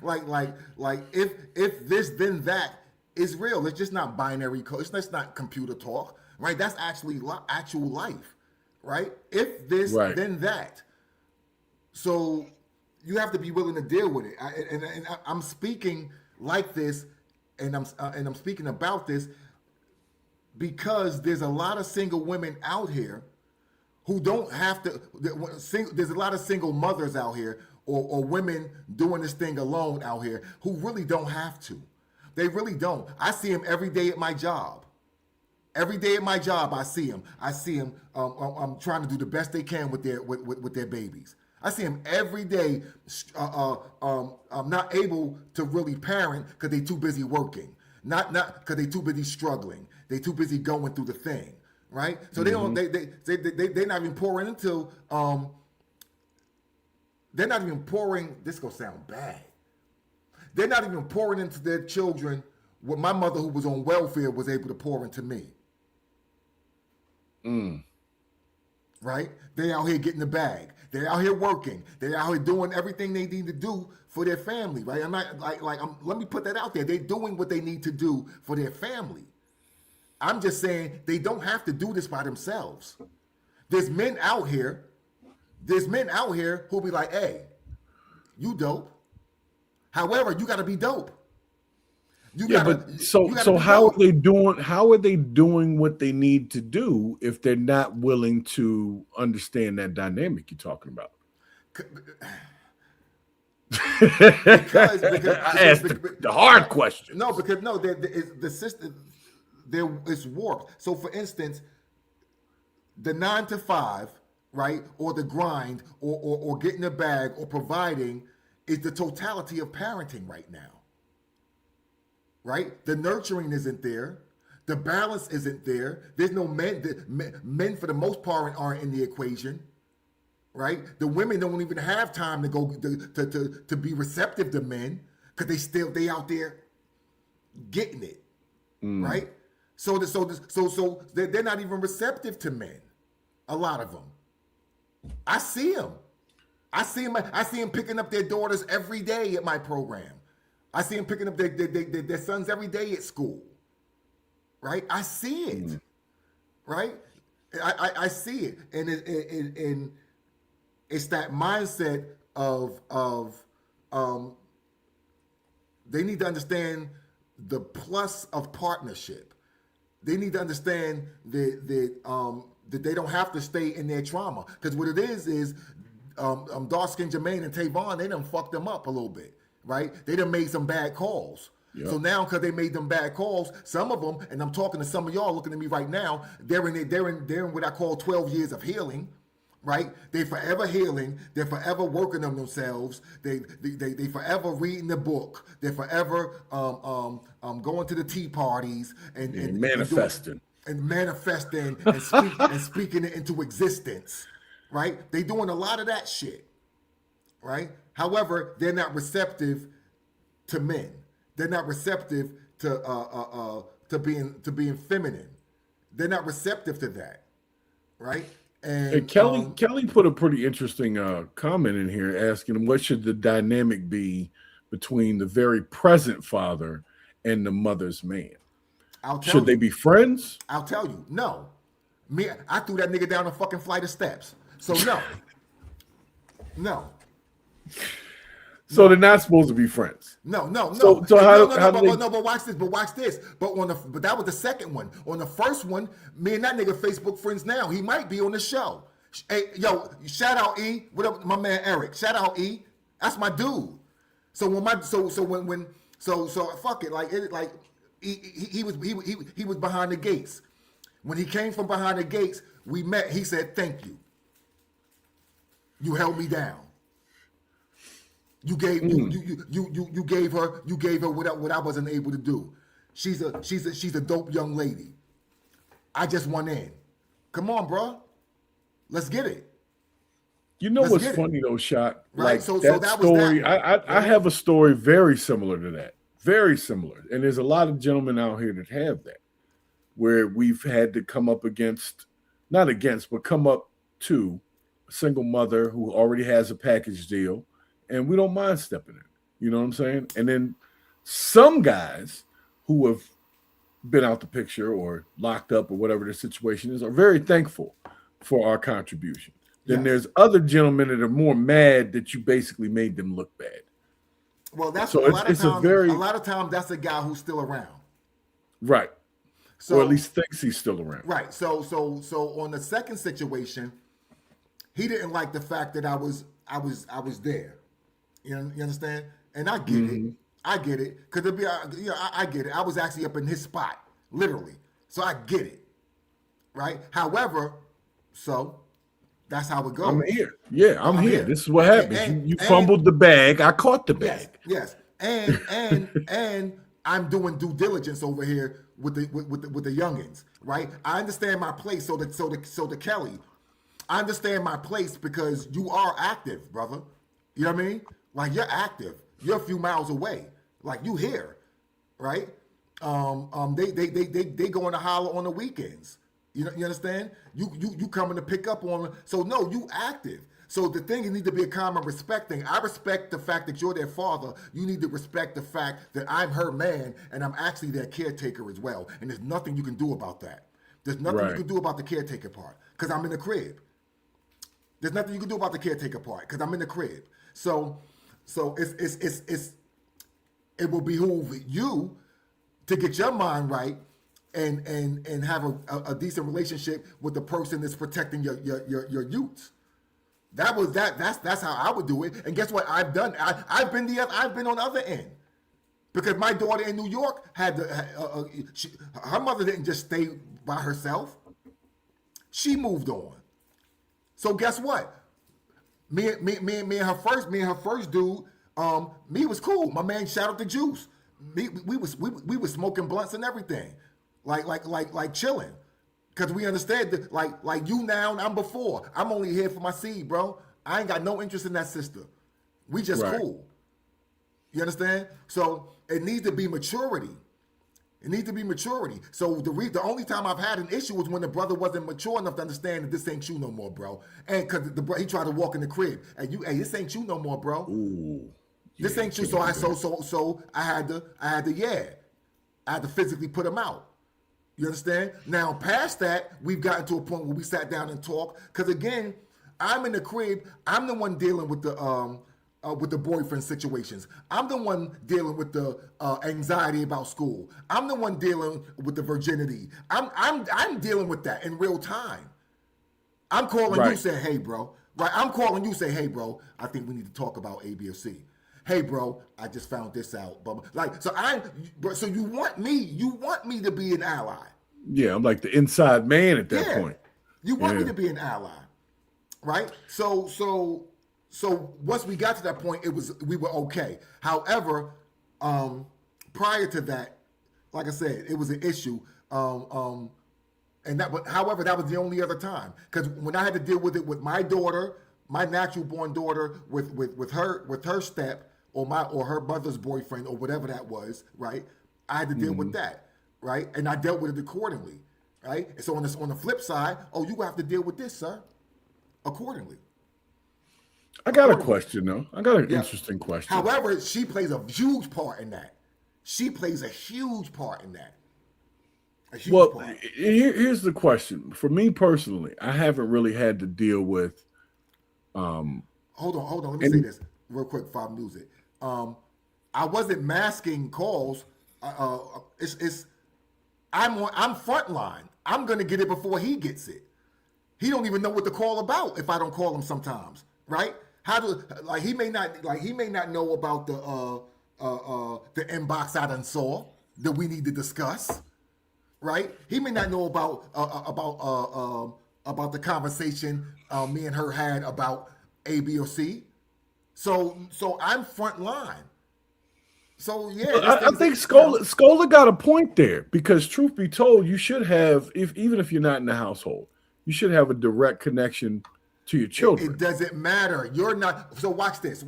if this then that is real. It's just not binary code. It's not computer talk, right? That's actually actual life, right? If this, then that. So you have to be willing to deal with it. And I'm speaking like this, and I'm speaking about this because there's a lot of single women out here who don't have to. There's a lot of single mothers out here, or women doing this thing alone out here who really don't have to. They really don't. I see them every day at my job. Every day at my job, I see them. I'm trying to do the best they can with their babies. I see them every day. I'm not able to really parent because they're too busy working. Not because they're too busy struggling. They're too busy going through the thing, right? So they're not even pouring into. They're not even pouring. This is gonna sound bad. They're not even pouring into their children what my mother, who was on welfare, was able to pour into me. Right? They out here getting the bag. They're out here working. They're out here doing everything they need to do for their family, right? I'm not let me put that out there. They're doing what they need to do for their family. I'm just saying they don't have to do this by themselves. There's men out here who'll be like, hey, you dope. However, you got to be dope. So how are they doing? How are they doing what they need to do if they're not willing to understand that dynamic you're talking about? because I asked the hard question. No, because the system there is warped. So, for instance, the 9 to 5, right, or the grind, or getting a bag, or providing, is the totality of parenting right now. Right? The nurturing isn't there. The balance isn't there. There's no men. Men, for the most part, aren't in the equation. Right? The women don't even have time to go to be receptive to men because they out there getting it. Right? So they're not even receptive to men. A lot of them. I see them. I see them picking up their daughters every day at my program. I see them picking up their sons every day at school. Right? I see it. Right? I see it. And it's that mindset of they need to understand the plus of partnership. They need to understand that they don't have to stay in their trauma. Because what it is dark-skinned Jermaine and Tavon, they done fucked them up a little bit, right? They done made some bad calls. Yep. So now, because they made them bad calls, some of them, and I'm talking to some of y'all looking at me right now, they're in what I call 12 years of healing, right? They forever healing. They're forever working on themselves. They forever reading the book. They're forever going to the tea parties and manifesting. And manifesting and speaking it into existence, right? They doing a lot of that shit, right? However, they're not receptive to men. They're not receptive to being feminine. They're not receptive to that, right? And Kelly put a pretty interesting comment in here, asking him what should the dynamic be between the very present father and the mother's man. Should they be friends? I'll tell you, no. I threw that nigga down a fucking flight of steps. So no. So they're not supposed to be friends. No. But watch this. But that was the second one. On the first one, me and that nigga Facebook friends now. He might be on the show. Hey, yo, shout out E. What up, my man Eric? Shout out E. That's my dude. So fuck it. Like he was behind the gates. When he came from behind the gates, we met. He said, "Thank you. You held me down. You gave you gave her what I wasn't able to do. She's a dope young lady. I just went in. Come on, bro. Let's get it." You know what's funny though, Shot? Right. Like So that that story. was that. I have a story very similar to that. Very similar. And there's a lot of gentlemen out here that have that, where we've had to come up to a single mother who already has a package deal, and we don't mind stepping in. You know what I'm saying? And then some guys who have been out the picture or locked up or whatever the situation is are very thankful for our contribution. Then there's other gentlemen that are more mad that you basically made them look bad. Well, that's so a lot of times that's a guy who's still around. Right. So, or at least thinks he's still around. Right. So on the second situation, he didn't like the fact that I was there. You understand? And I get it. I get it. Because I get it. I was actually up in his spot, literally. So I get it. Right? However, that's how it goes. I'm here. Yeah, I'm here. This is what happens. You fumbled the bag. I caught the bag. Yes. And I'm doing due diligence over here with the youngins, right? I understand my place. So the Kelly, I understand my place because you are active, brother. You know what I mean? Like you're active. You're a few miles away. Like you here, right? They go in the holler on the weekends. You understand? You coming to pick up on. So no, you active. So the thing, you need to be a common respecting. I respect the fact that you're their father. You need to respect the fact that I'm her man and I'm actually their caretaker as well. And there's nothing you can do about that. There's nothing you can do about the caretaker part because I'm in the crib. There's nothing you can do about the caretaker part because I'm in the crib. So it will behoove you to get your mind right and have a decent relationship with the person that's protecting your youths. That's how I would do it. And guess what? I've done. I've been on the other end because my daughter in New York had her mother didn't just stay by herself. She moved on. So guess what? Me and her first dude. Me was cool. My man shout out the juice. We was smoking blunts and everything, like chilling. Because we understand that, like you now and I'm before. I'm only here for my seed, bro. I ain't got no interest in that sister. We just cool. You understand? So it needs to be maturity. It needs to be maturity. So the only time I've had an issue was when the brother wasn't mature enough to understand that this ain't you no more, bro. And because he tried to walk in the crib, and hey, this ain't you no more, bro. Ooh. This ain't you. So I had to physically put him out. You understand? Now, past that, we've gotten to a point where we sat down and talked. Because again, I'm in the crib. I'm the one dealing with the boyfriend situations. I'm the one dealing with the anxiety about school. I'm the one dealing with the virginity. I'm dealing with that in real time. I'm calling you, saying, "Hey, bro." Right? I'm calling you, say, "Hey, bro. I think we need to talk about A, B, or C." Hey, bro, I just found this out. So you want me to be an ally. Yeah, I'm like the inside man at that point. You want me to be an ally, right? So once we got to that point, we were okay. However, prior to that, like I said, it was an issue. However, that was the only other time, because when I had to deal with it with my daughter, my natural born daughter, with her step, or her mother's boyfriend, or whatever that was, right? I had to deal with that, right? And I dealt with it accordingly, right? And so on the flip side, you have to deal with this, sir, accordingly. I got a question, though. I got an interesting question. However, she plays a huge part in that. She plays a huge part in that. Here's the question. For me personally, I haven't really had to deal with. Hold on. Let me say this real quick before I lose it. I wasn't masking calls. I'm frontline. I'm gonna get it before he gets it. He don't even know what to call about if I don't call him sometimes, right? He may not know about the inbox I done saw that we need to discuss, right? He may not know about the conversation me and her had about A, B, or C. So I'm front line. So yeah, I think Scola got a point there, because truth be told, you should have, even if you're not in the household, you should have a direct connection to your children. It doesn't matter. You're not. So watch this.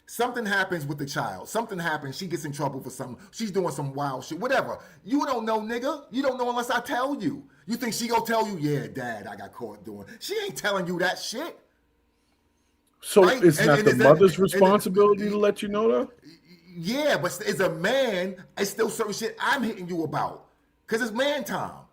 Something happens with the child. Something happens. She gets in trouble for something. She's doing some wild shit. Whatever. You don't know, nigga. You don't know unless I tell you. You think she gonna tell you, "Yeah, Dad, I got caught doing." She ain't telling you that shit. So right? It's not the mother's responsibility to let you know that? Yeah, but as a man, it's still certain shit I'm hitting you about. Because it's man time.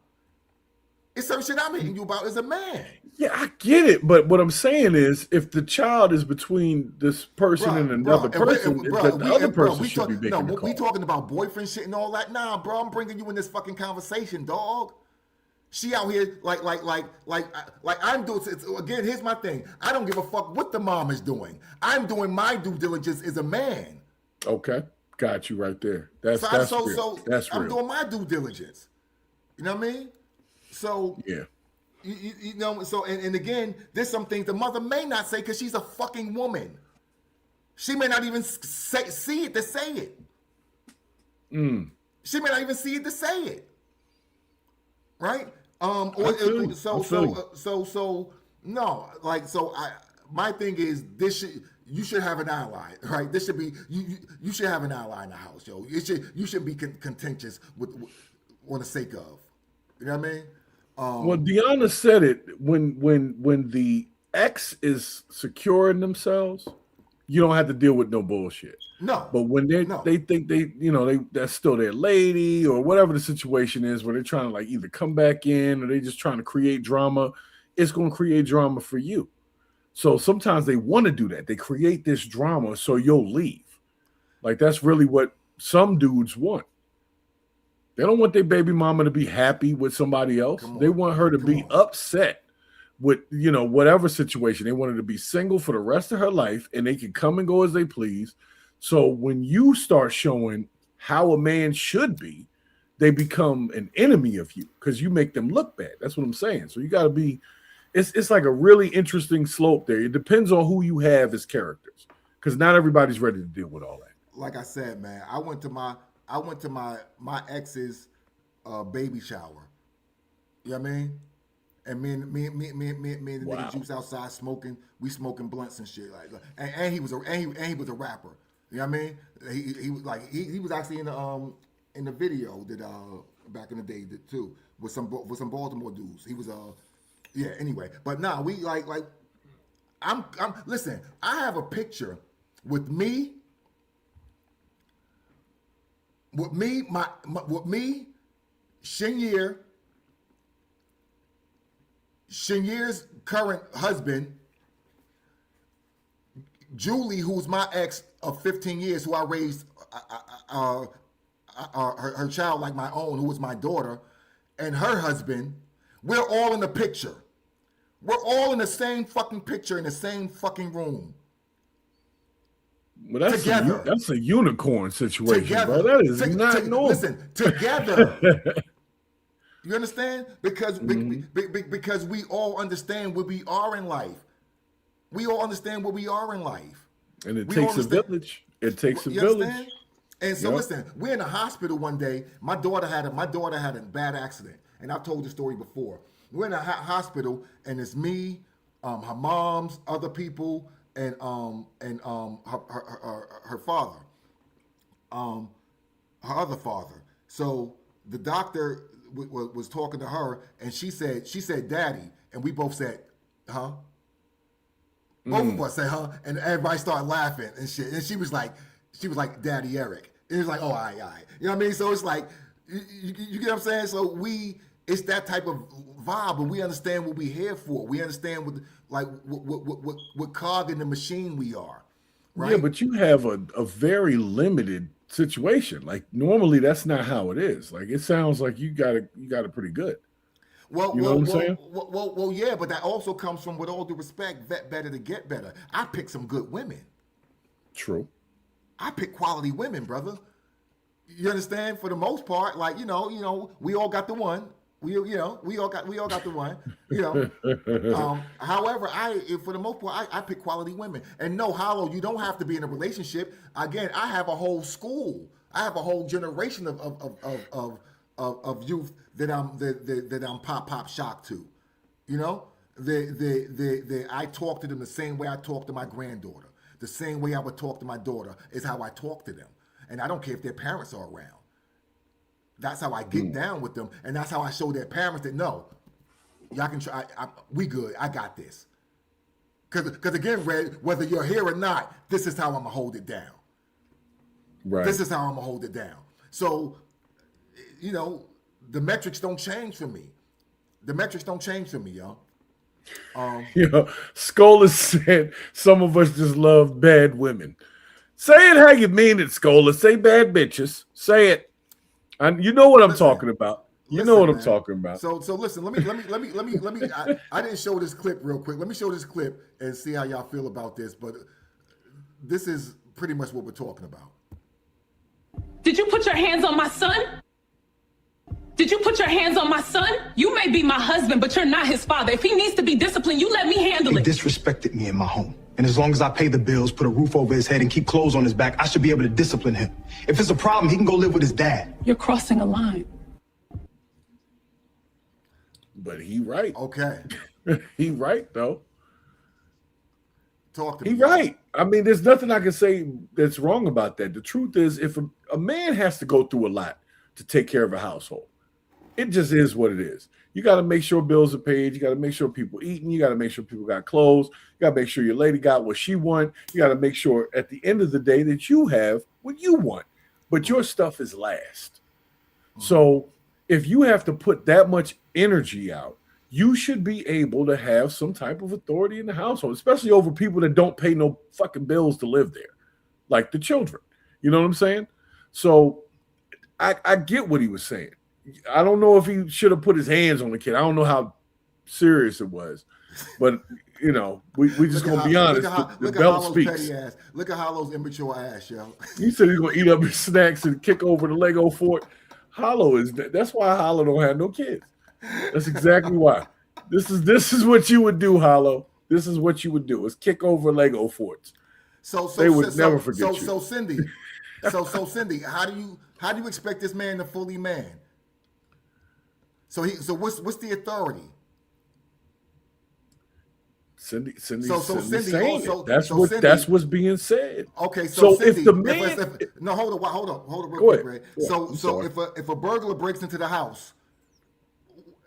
It's certain shit I'm hitting you about as a man. Yeah, I get it. But what I'm saying is, if the child is between this person and another person, the other person should be making the call. We talking about boyfriend shit and all that. Nah, bro, I'm bringing you in this fucking conversation, dog. She out here like I'm doing. Again, here's my thing. I don't give a fuck what the mom is doing. I'm doing my due diligence as a man. Okay, got you right there. That's real. That's real. I'm doing my due diligence. You know what I mean? So yeah, you know. So and again, there's some things the mother may not say because she's a fucking woman. She may not even see it to say it. She may not even see it to say it. Right? My thing is you should have an ally, right? This should be you should have an ally in the house, yo. You should be contentious with on the sake of, you know what I mean? Well, Deanna said it when the ex is secure in themselves, you don't have to deal with no bullshit. No. But when they think that's still their lady or whatever the situation is, where they're trying to like either come back in or they just trying to create drama, it's going to create drama for you. So sometimes they want to do that. They create this drama so you'll leave. Like that's really what some dudes want. They don't want their baby mama to be happy with somebody else. They want her to be upset with, whatever situation. They want her to be single for the rest of her life and they can come and go as they please. So when you start showing how a man should be, they become an enemy of you because you make them look bad. That's what I'm saying. So you got to be, it's like a really interesting slope there. It depends on who you have as characters, because not everybody's ready to deal with all that. Like I said, man, I went to my ex's baby shower. You know what I mean? And me and the nigga Juice outside smoking. We smoking blunts and shit and he was a rapper. You know what I mean? He was actually in in the video that back in the day that too with some Baltimore dudes. He was yeah. Anyway, but nah, we like I'm listen. I have a picture with me. With me, Shinyear's current husband, Julie, who's my ex of 15 years, who I raised her child like my own, who was my daughter, and her husband. We're all in the picture. We're all in the same fucking picture in the same fucking room. Well, that's a unicorn situation, Together. bro. That is not normal. Listen, together. You understand? Because because we all understand where we are in life. We all understand where we are in life. And it takes a village. It takes a village. Understand? And so listen, we're in the hospital one day. My daughter had a bad accident, and I've told the story before. We're in a hospital, and it's me, her mom's, other people, and her father, her other father. So the doctor was talking to her, and she said, "Daddy," and we both said, "Huh?" Both of us said, "Huh?" And everybody started laughing and shit. And she was like, "Daddy Eric." And it was like, "Oh, all right. You know what I mean? So it's like, you get what I'm saying? So it's that type of vibe, and we understand what we're here for. We understand what cog in the machine we are, right? Yeah, but you have a very limited situation. Like normally, that's not how it is. Like it sounds like you got it pretty good. Well, you know what I'm saying? Well, yeah, but that also comes from, with all due respect, vet better to get better. I picked some good women. True. I pick quality women, brother. You understand? For the most part, like you know, we all got the one. We all got the one. You know. However, for the most part, I pick quality women. And no, Hollow, you don't have to be in a relationship. Again, I have a whole school. I have a whole generation of youth that I'm pop shocked to. You know, I talk to them the same way I talk to my granddaughter. The same way I would talk to my daughter is how I talk to them. And I don't care if their parents are around. That's how I get down with them. And that's how I show their parents that, no, y'all can try. We good. I got this. Because again, Red, whether you're here or not, this is how I'm going to hold it down. Right. This is how I'm going to hold it down. So, you know, the metrics don't change for me. The metrics don't change for me, y'all. You know, Scola said some of us just love bad women. Say it how you mean it, Scola. Say bad bitches. Say it. You know what I'm talking about. You know what I'm talking about. So listen. Let me. I didn't show this clip real quick. Let me show this clip and see how y'all feel about this. But this is pretty much what we're talking about. Did you put your hands on my son? Did you put your hands on my son? You may be my husband, but you're not his father. If he needs to be disciplined, you let me handle it. He disrespected me in my home. And as long as I pay the bills, put a roof over his head, and keep clothes on his back, I should be able to discipline him. If it's a problem, he can go live with his dad. You're crossing a line. But he right. Okay. He right, though. Talk to me. He right. I mean, there's nothing I can say that's wrong about that. The truth is, if a man has to go through a lot to take care of a household, it just is what it is. You got to make sure bills are paid. You got to make sure people eating. You got to make sure people got clothes. You got to make sure your lady got what she want. You got to make sure at the end of the day that you have what you want. But your stuff is last. So if you have to put that much energy out, you should be able to have some type of authority in the household, especially over people that don't pay no fucking bills to live there, like the children. You know what I'm saying? So I get what he was saying. I don't know if he should have put his hands on the kid. I don't know how serious it was, but you know, we just gonna be honest. The belt speaks. Look at Hollow's immature ass, yo. He said he's gonna eat up his snacks and kick over the Lego fort. Hollow that's why Hollow don't have no kids. That's exactly why. This is what you would do, Hollow. This is what you would do: is kick over Lego forts. So they would never forget you. So Cindy, Cindy, how do you expect this man to fully man? So what's the authority? Cindy's Cindy saying also, it. That's so what Cindy, that's what's being said. okay, so Cindy, if the man, no, hold on, real go quick, ahead. Ray. Go So ahead. so Sorry. if a burglar breaks into the house,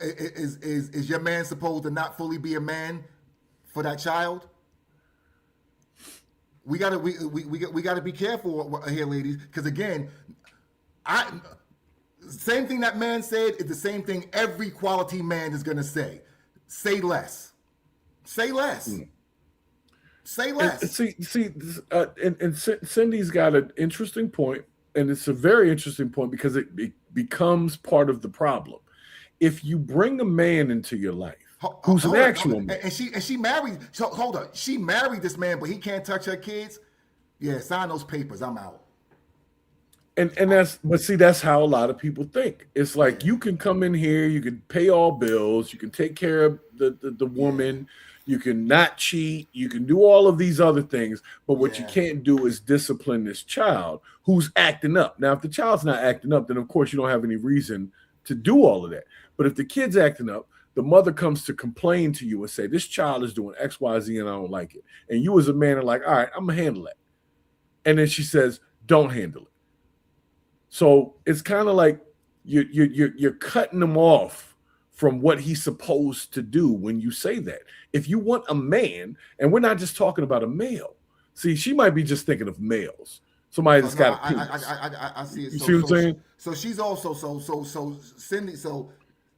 is your man supposed to not fully be a man for that child? We gotta be careful here, ladies, because again, same thing that man said is the same thing every quality man is gonna say. Say less. Say less. Say less. And Cindy's got an interesting point, and it's a very interesting point because it becomes part of the problem. If you bring a man into your life who's an actual man, and she married. So hold on, she married this man, but he can't touch her kids. Yeah, sign those papers. I'm out. and that's how a lot of people think. It's like you can come in here, you can pay all bills, you can take care of the woman, you can not cheat, you can do all of these other things, but what you can't do is discipline this child who's acting up. Now, if the child's not acting up, then of course you don't have any reason to do all of that. But if the kid's acting up, the mother comes to complain to you and say, this child is doing X, Y, Z, and I don't like it. And you as a man are like, all right, I'm gonna handle that. And then she says, don't handle it. So it's kind of like you're cutting him off from what he's supposed to do when you say that. If you want a man, and we're not just talking about a male. See, she might be just thinking of males. Somebody that's got a penis. I see it. You see what I'm saying? So she's also so Cindy. So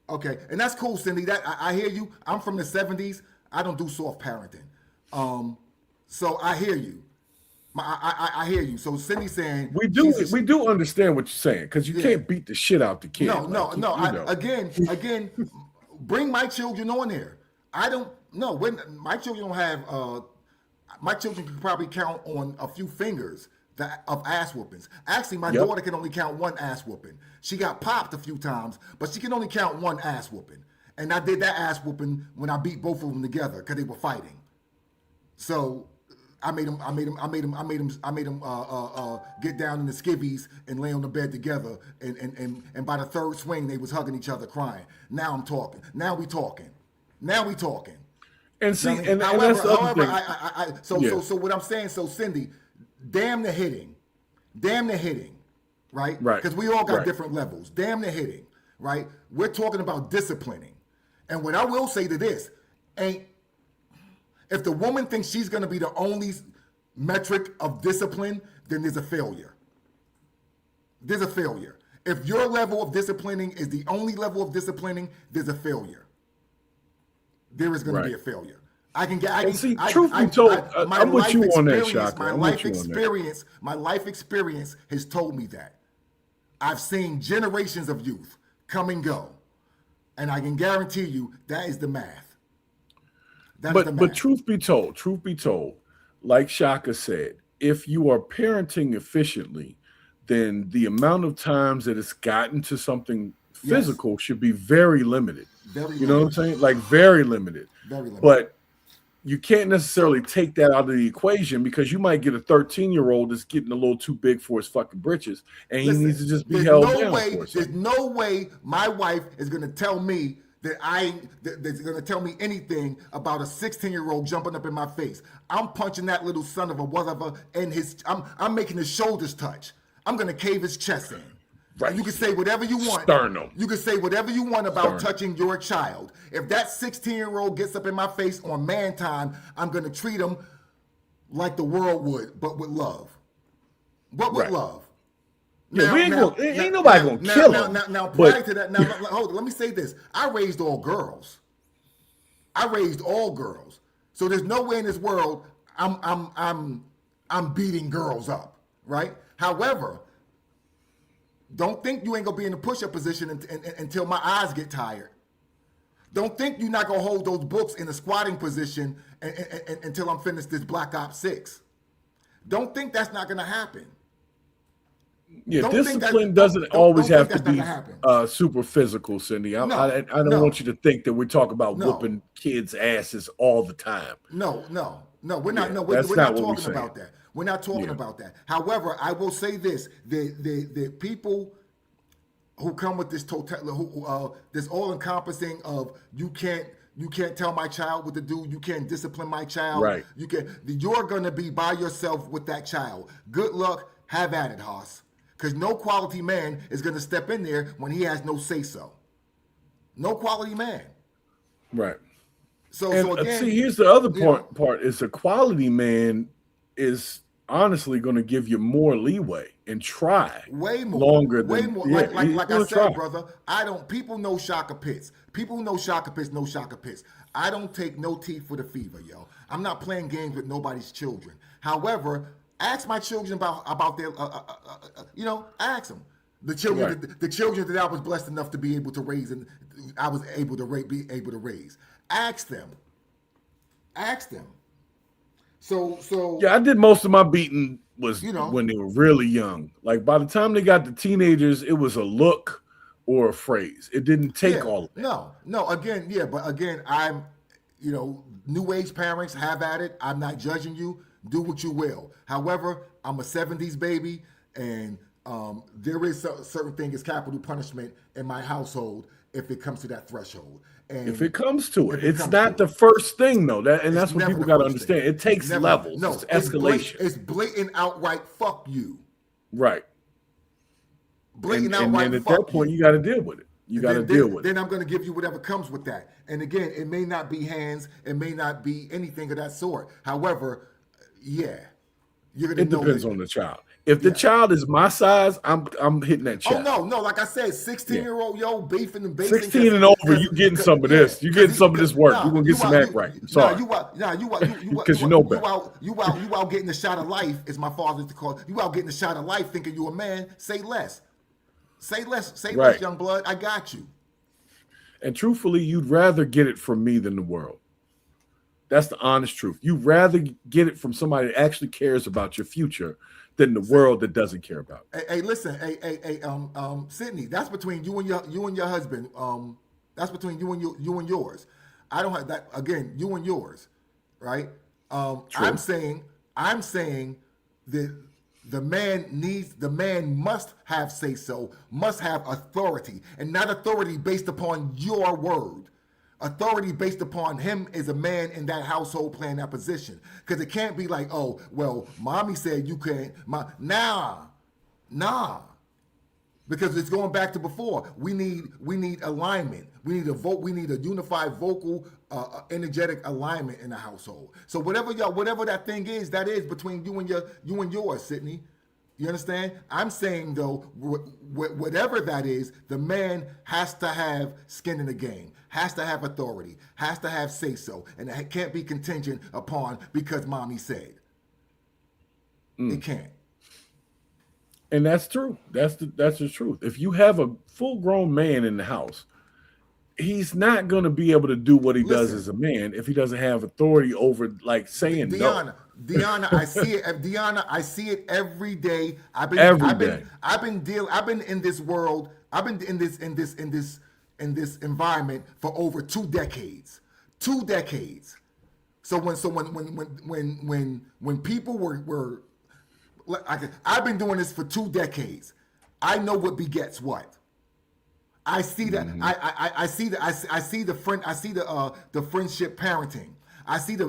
okay, and that's cool, Cindy. That I hear you. I'm from the '70s. I don't do soft parenting. So I hear you. I hear you. So Cindy's saying we do understand what you're saying because you can't beat the shit out the kid. No. Again, bring my children on there. I don't know when my children don't have. My children can probably count on a few fingers of ass whoopings. Actually, my daughter can only count one ass whooping. She got popped a few times, but she can only count one ass whooping. And I did that ass whooping when I beat both of them together because they were fighting. So I made them get down in the skivvies and lay on the bed together. And by the third swing, they was hugging each other, crying. Now I'm talking. Now we talking. And see, and however, that's the other thing. So what I'm saying, so Cindy, damn the hitting, right? Right. Because we all got different levels. Damn the hitting, right? We're talking about disciplining. And what I will say to this, if the woman thinks she's going to be the only metric of discipline, then there's a failure. There's a failure. If your level of disciplining is the only level of disciplining, there's a failure. There is going to be a failure. Truth be told, I'm with you on that, Shaka. My life experience has told me that. I've seen generations of youth come and go, and I can guarantee you that is the math. But truth be told, like Shaka said, if you are parenting efficiently, then the amount of times that it's gotten to something physical should be very limited. You know what I'm saying? Like very limited. But you can't necessarily take that out of the equation because you might get a 13-year-old that's getting a little too big for his fucking britches, and he needs to just be held down. There's no way my wife is going to tell me that's going to tell me anything about a 16-year-old jumping up in my face. I'm punching that little son of a whatever, and I'm making his shoulders touch. I'm going to cave his chest in. Right. You can say whatever you want. Sternum. You can say whatever you want about touching your child. If that 16-year-old gets up in my face on man time, I'm going to treat him like the world would, but with love. Love. Yeah, ain't nobody gonna kill him. Now, prior to that, hold on, let me say this. I raised all girls. So there's no way in this world I'm beating girls up, right? However, don't think you ain't gonna be in a push-up position until my eyes get tired. Don't think you're not gonna hold those books in a squatting position until I'm finished this Black Ops 6. Don't think that's not gonna happen. Yeah, discipline doesn't always have to be super physical, Cindy. I don't want you to think that we're talking about whooping kids' asses all the time. No, we're not. No, we're not talking about that. We're not talking about that. However, I will say this: the people who come with this this all-encompassing of you You can't tell my child what to do. You can't discipline my child. Right. You're going to be by yourself with that child. Good luck. Have at it, Hoss. Because no quality man is going to step in there when he has no say-so. No quality man. Right. So again, see, here's the other part is a quality man is honestly going to give you more leeway and try way more longer way than more. yeah, Like I said, try. brother, people know Shaka Pitts. People who know Shaka Pitts know Shaka Pitts. I don't take no teeth for the fever, yo. I'm not playing games with nobody's children. However, ask my children about their ask them. The children, Right. the children that I was blessed enough to be able to raise, and I was able to be able to raise. Ask them. So Yeah, I did most of my beating was You know. when they were really young. Like by the time they got to teenagers, it was a look or a phrase. It didn't take all of that. No. Again, I'm, new age parents, have at it. I'm not judging you. Do what you will. However, I'm a 70s baby, and there is a certain thing as capital punishment in my household if it comes to that threshold. And If it comes to it, If it it's comes not to the first thing though. That's what never people the got to first thing. understand. It takes Never- levels. No, it's escalation. It's blatant outright fuck you. Right. Blatant And outright then at fuck that point, you. you got to deal with it. You got to deal with it. Then I'm going to give you whatever comes with that. And again, it may not be hands, it may not be anything of that sort. However, yeah, you're going It to know. depends on the child. If the child is my size, I'm hitting that child. Oh no! Like I said, 16-year-old yo beefing and basing. 16 and over, you getting some of this. You getting some of this work. You're gonna get some act right. I'm sorry. You Because you know better. You out getting the shot of life, as my father used to call it. You out getting the shot of life, thinking you a man. Say less. Say less, Right. young blood. I got you. And truthfully, you'd rather get it from me than the world. That's the honest truth. You'd rather get it from somebody that actually cares about your future than the world that doesn't care about it. Hey, listen, Sydney, that's between you and your husband. That's between you and yours. I don't have that. Again, you and yours, right? I'm saying that the man must have say so, must have authority, and not authority based upon your word. Authority based upon him as a man in that household playing that position. Because it can't be like, oh, well, mommy said you can't. Nah. Because it's going back to before. We need alignment. We need a unified vocal, energetic alignment in the household. So whatever that thing is, that is between you and yours, Sydney. You understand? I'm saying though, whatever that is, the man has to have skin in the game, has to have authority, has to have say so, and it can't be contingent upon because mommy said. It can't. And that's true. That's the truth. If you have a full-grown man in the house, he's not going to be able to do what he does as a man if he doesn't have authority over, like, saying no. Deanna, I see it. Deanna, I see it every day. I've been in this world. I've been in this environment for over 2 decades. 2 decades. So when people were I've been doing this for 2 decades. I know what begets what. I see that. I see the friendship parenting. I see the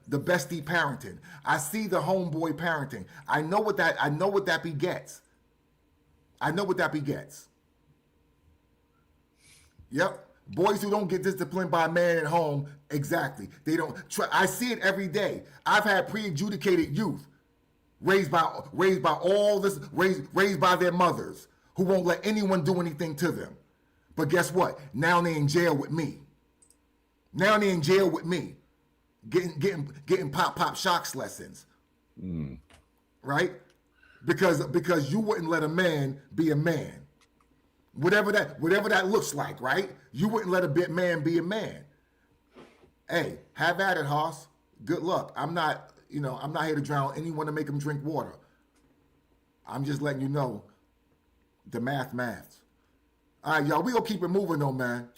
bestie parenting. I see the homeboy parenting. I know what that begets. Yep. Boys who don't get disciplined by a man at home, exactly. They don't try. I see it every day. I've had pre-adjudicated youth raised by their mothers who won't let anyone do anything to them. But guess what? Now they're in jail with me. Getting pop shocks lessons. Right? Because you wouldn't let a man be a man. Whatever that looks like, right? You wouldn't let a man be a man. Hey, have at it, Hoss. Good luck. I'm not here to drown anyone to make them drink water. I'm just letting you know the maths. All right, y'all, we gonna keep it moving though, man.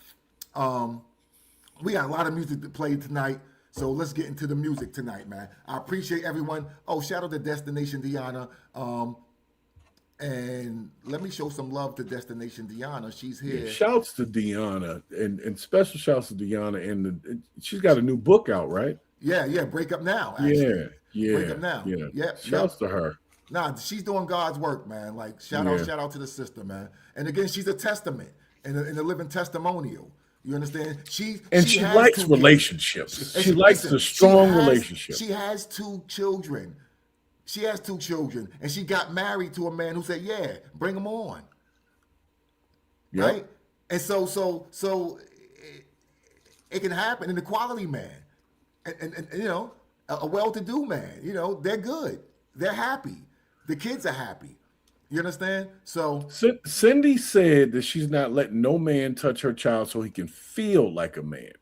We got a lot of music to play tonight, so let's get into the music tonight, man. I appreciate everyone. Oh, shout out to Destination Deanna. And let me show some love to Destination Deanna. She's here. Yeah, shouts to Deanna and special shouts to Deanna. And she's got a new book out, right? Yeah, Break Up Now. Actually. Yeah. Break Up Now. Yeah. Yep. Shouts to her. Nah, she's doing God's work, man. Like shout out to the sister, man. And again, she's a testament and a living testimonial. You understand? She likes relationships. She likes a strong relationship. She has 2 children. She has 2 children, and she got married to a man who said, "Yeah, bring them on." Yep. Right? And so it can happen. An equality man, and you know, a well-to-do man. You know, they're good. They're happy. The kids are happy. You understand? So Cindy said that she's not letting no man touch her child so he can feel like a man.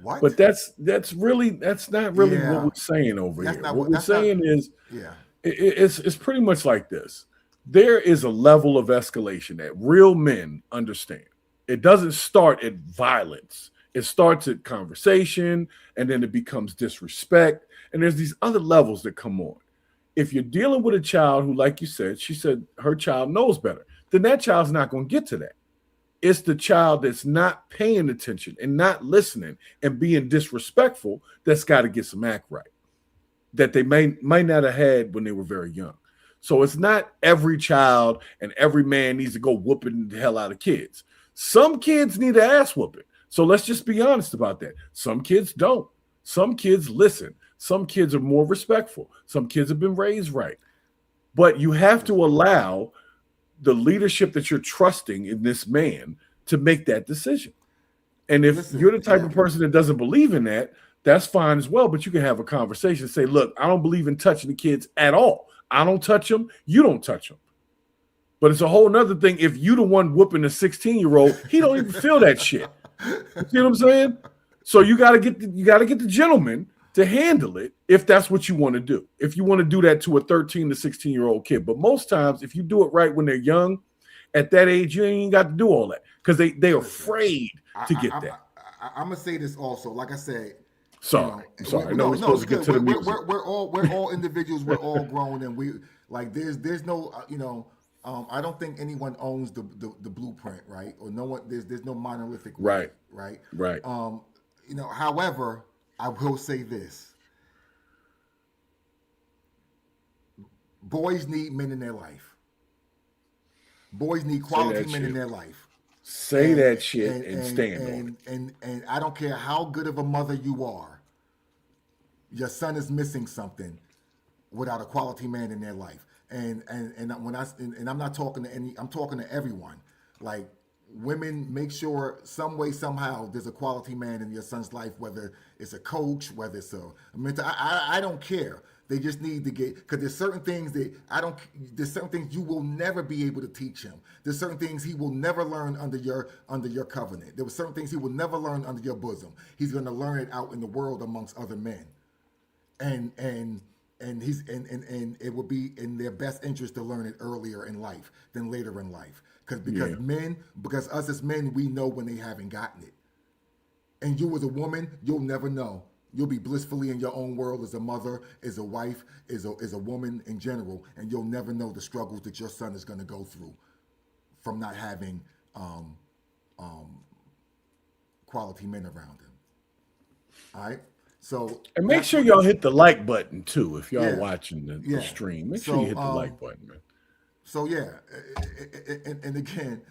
What? But that's not really what we're saying over here. What we're saying is, it's pretty much like this. There is a level of escalation that real men understand. It doesn't start at violence. It starts at conversation, and then it becomes disrespect. And there's these other levels that come on. If you're dealing with a child who, like you said, she said her child knows better, then that child's not going to get to that. It's the child that's not paying attention and not listening and being disrespectful that's got to get some act right that they might not have had when they were very young. So it's not every child and every man needs to go whooping the hell out of kids. Some kids need an ass whooping. So let's just be honest about that. Some kids don't. Some kids listen. Some kids are more respectful. Some kids have been raised right. But you have to allow the leadership that you're trusting in this man to make that decision. And if you're the type of person that doesn't believe in that, that's fine as well. But you can have a conversation. Say, look, I don't believe in touching the kids at all. I don't touch them. You don't touch them. But it's a whole nother thing. If you the one whooping a 16-year-old, he don't even feel that shit. You see what I'm saying? So you got to get the gentleman to handle it if that's what you want to do. If you want to do that to a 13 to 16-year-old kid. But most times, if you do it right when they're young, at that age, you ain't got to do all that because they're afraid to get that. I'm going to say this also. Like I said, sorry. I know we're supposed to get to the music. We're all individuals. We're all grown, and we like. There's no I don't think anyone owns the blueprint, right? Or no one. There's no monolithic way, right. However, I will say this: boys need men in their life. Boys need quality men in their life. Say that shit and stand on it. And I don't care how good of a mother you are, your son is missing something without a quality man in their life. And I'm not talking to I'm talking to everyone. Like, women, make sure some way, somehow, there's a quality man in your son's life, whether it's a coach, whether it's a mentor. I don't care. They just need to get, because there's certain things there's certain things you will never be able to teach him. There's certain things he will never learn under your covenant. There were certain things he will never learn under your bosom. He's going to learn it out in the world amongst other men. And it would be in their best interest to learn it earlier in life than later in life. Because us as men, we know when they haven't gotten it. And you as a woman, you'll never know. You'll be blissfully in your own world as a mother, as a wife, as a woman in general, and you'll never know the struggles that your son is going to go through from not having quality men around him. All right? So, and make sure y'all hit the like button too if y'all watching the stream. Make sure you hit the like button, man. So and again,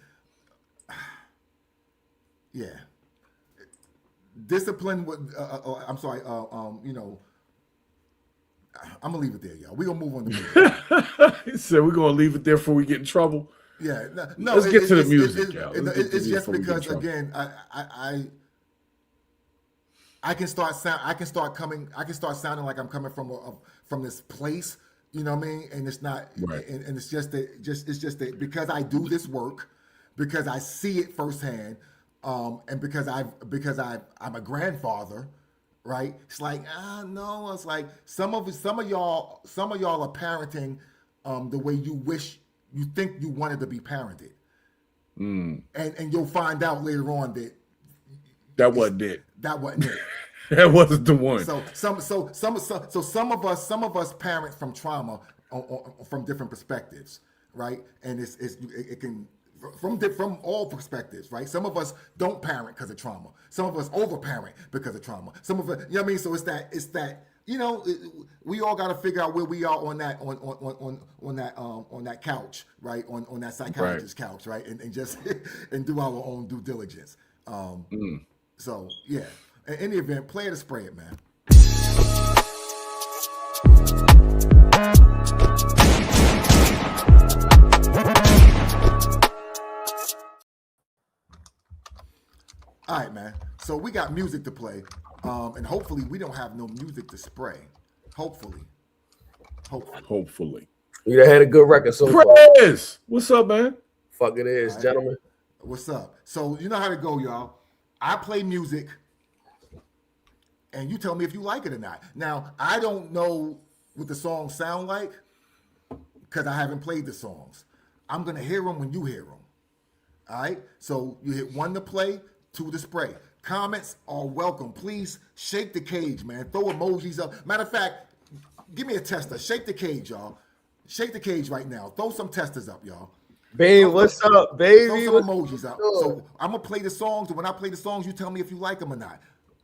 discipline would. I'm sorry. I'm gonna leave it there, y'all. We're gonna move on to music. He said we're gonna leave it there before we get in trouble. Yeah. No. Let's get to the music, y'all. It's just because again, I can start sounding like I'm coming from this place, you know what I mean? And it's not, right. And it's just that because I do this work, because I see it firsthand, and because I'm a grandfather, right? It's like, no, it's like some of y'all are parenting the way you think you wanted to be parented, and you'll find out later on that wasn't it. That wasn't it. That wasn't the one. So some of us parent from trauma from different perspectives, right? And it can from all perspectives, right? Some of us don't parent because of trauma. Some of us overparent because of trauma. Some of us, you know what I mean? So it's that you know, we all got to figure out where we are on that on that couch, right? On that psychiatrist couch, right? And just and do our own due diligence. So yeah. In any event, play it or spray it, man. All right, man. So we got music to play, and hopefully we don't have no music to spray. Hopefully. You done had a good record so far. Chris, what's up, man? Fuck it is, gentlemen. What's up? So you know how to go, y'all. I play music, and you tell me if you like it or not. Now, I don't know what the songs sound like because I haven't played the songs. I'm going to hear them when you hear them. All right? So you hit 1 to play, 2 to spray. Comments are welcome. Please shake the cage, man. Throw emojis up. Matter of fact, give me a tester. Shake the cage, y'all. Shake the cage right now. Throw some testers up, y'all. Babe, what's up, baby? Throw some emojis up. So I'm going to play the songs, and when I play the songs, you tell me if you like them or not.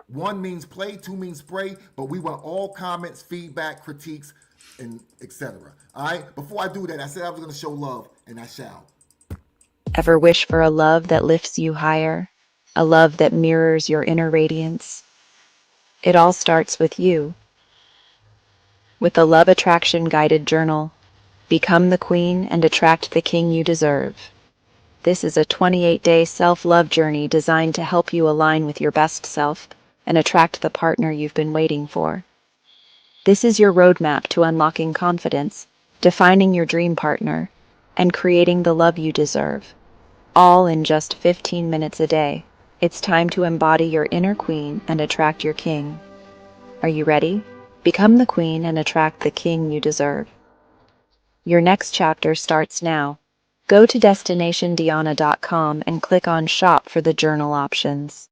1 means play, 2 means spray, but we want all comments, feedback, critiques, and etc. All right? Before I do that, I said I was going to show love, and I shall. Ever wish for a love that lifts you higher? A love that mirrors your inner radiance? It all starts with you. With the Love Attraction Guided Journal, become the queen and attract the king you deserve. This is a 28-day self-love journey designed to help you align with your best self and attract the partner you've been waiting for. This is your roadmap to unlocking confidence, defining your dream partner, and creating the love you deserve. All in just 15 minutes a day. It's time to embody your inner queen and attract your king. Are you ready? Become the queen and attract the king you deserve. Your next chapter starts now. Go to destinationdiana.com and click on Shop for the journal options.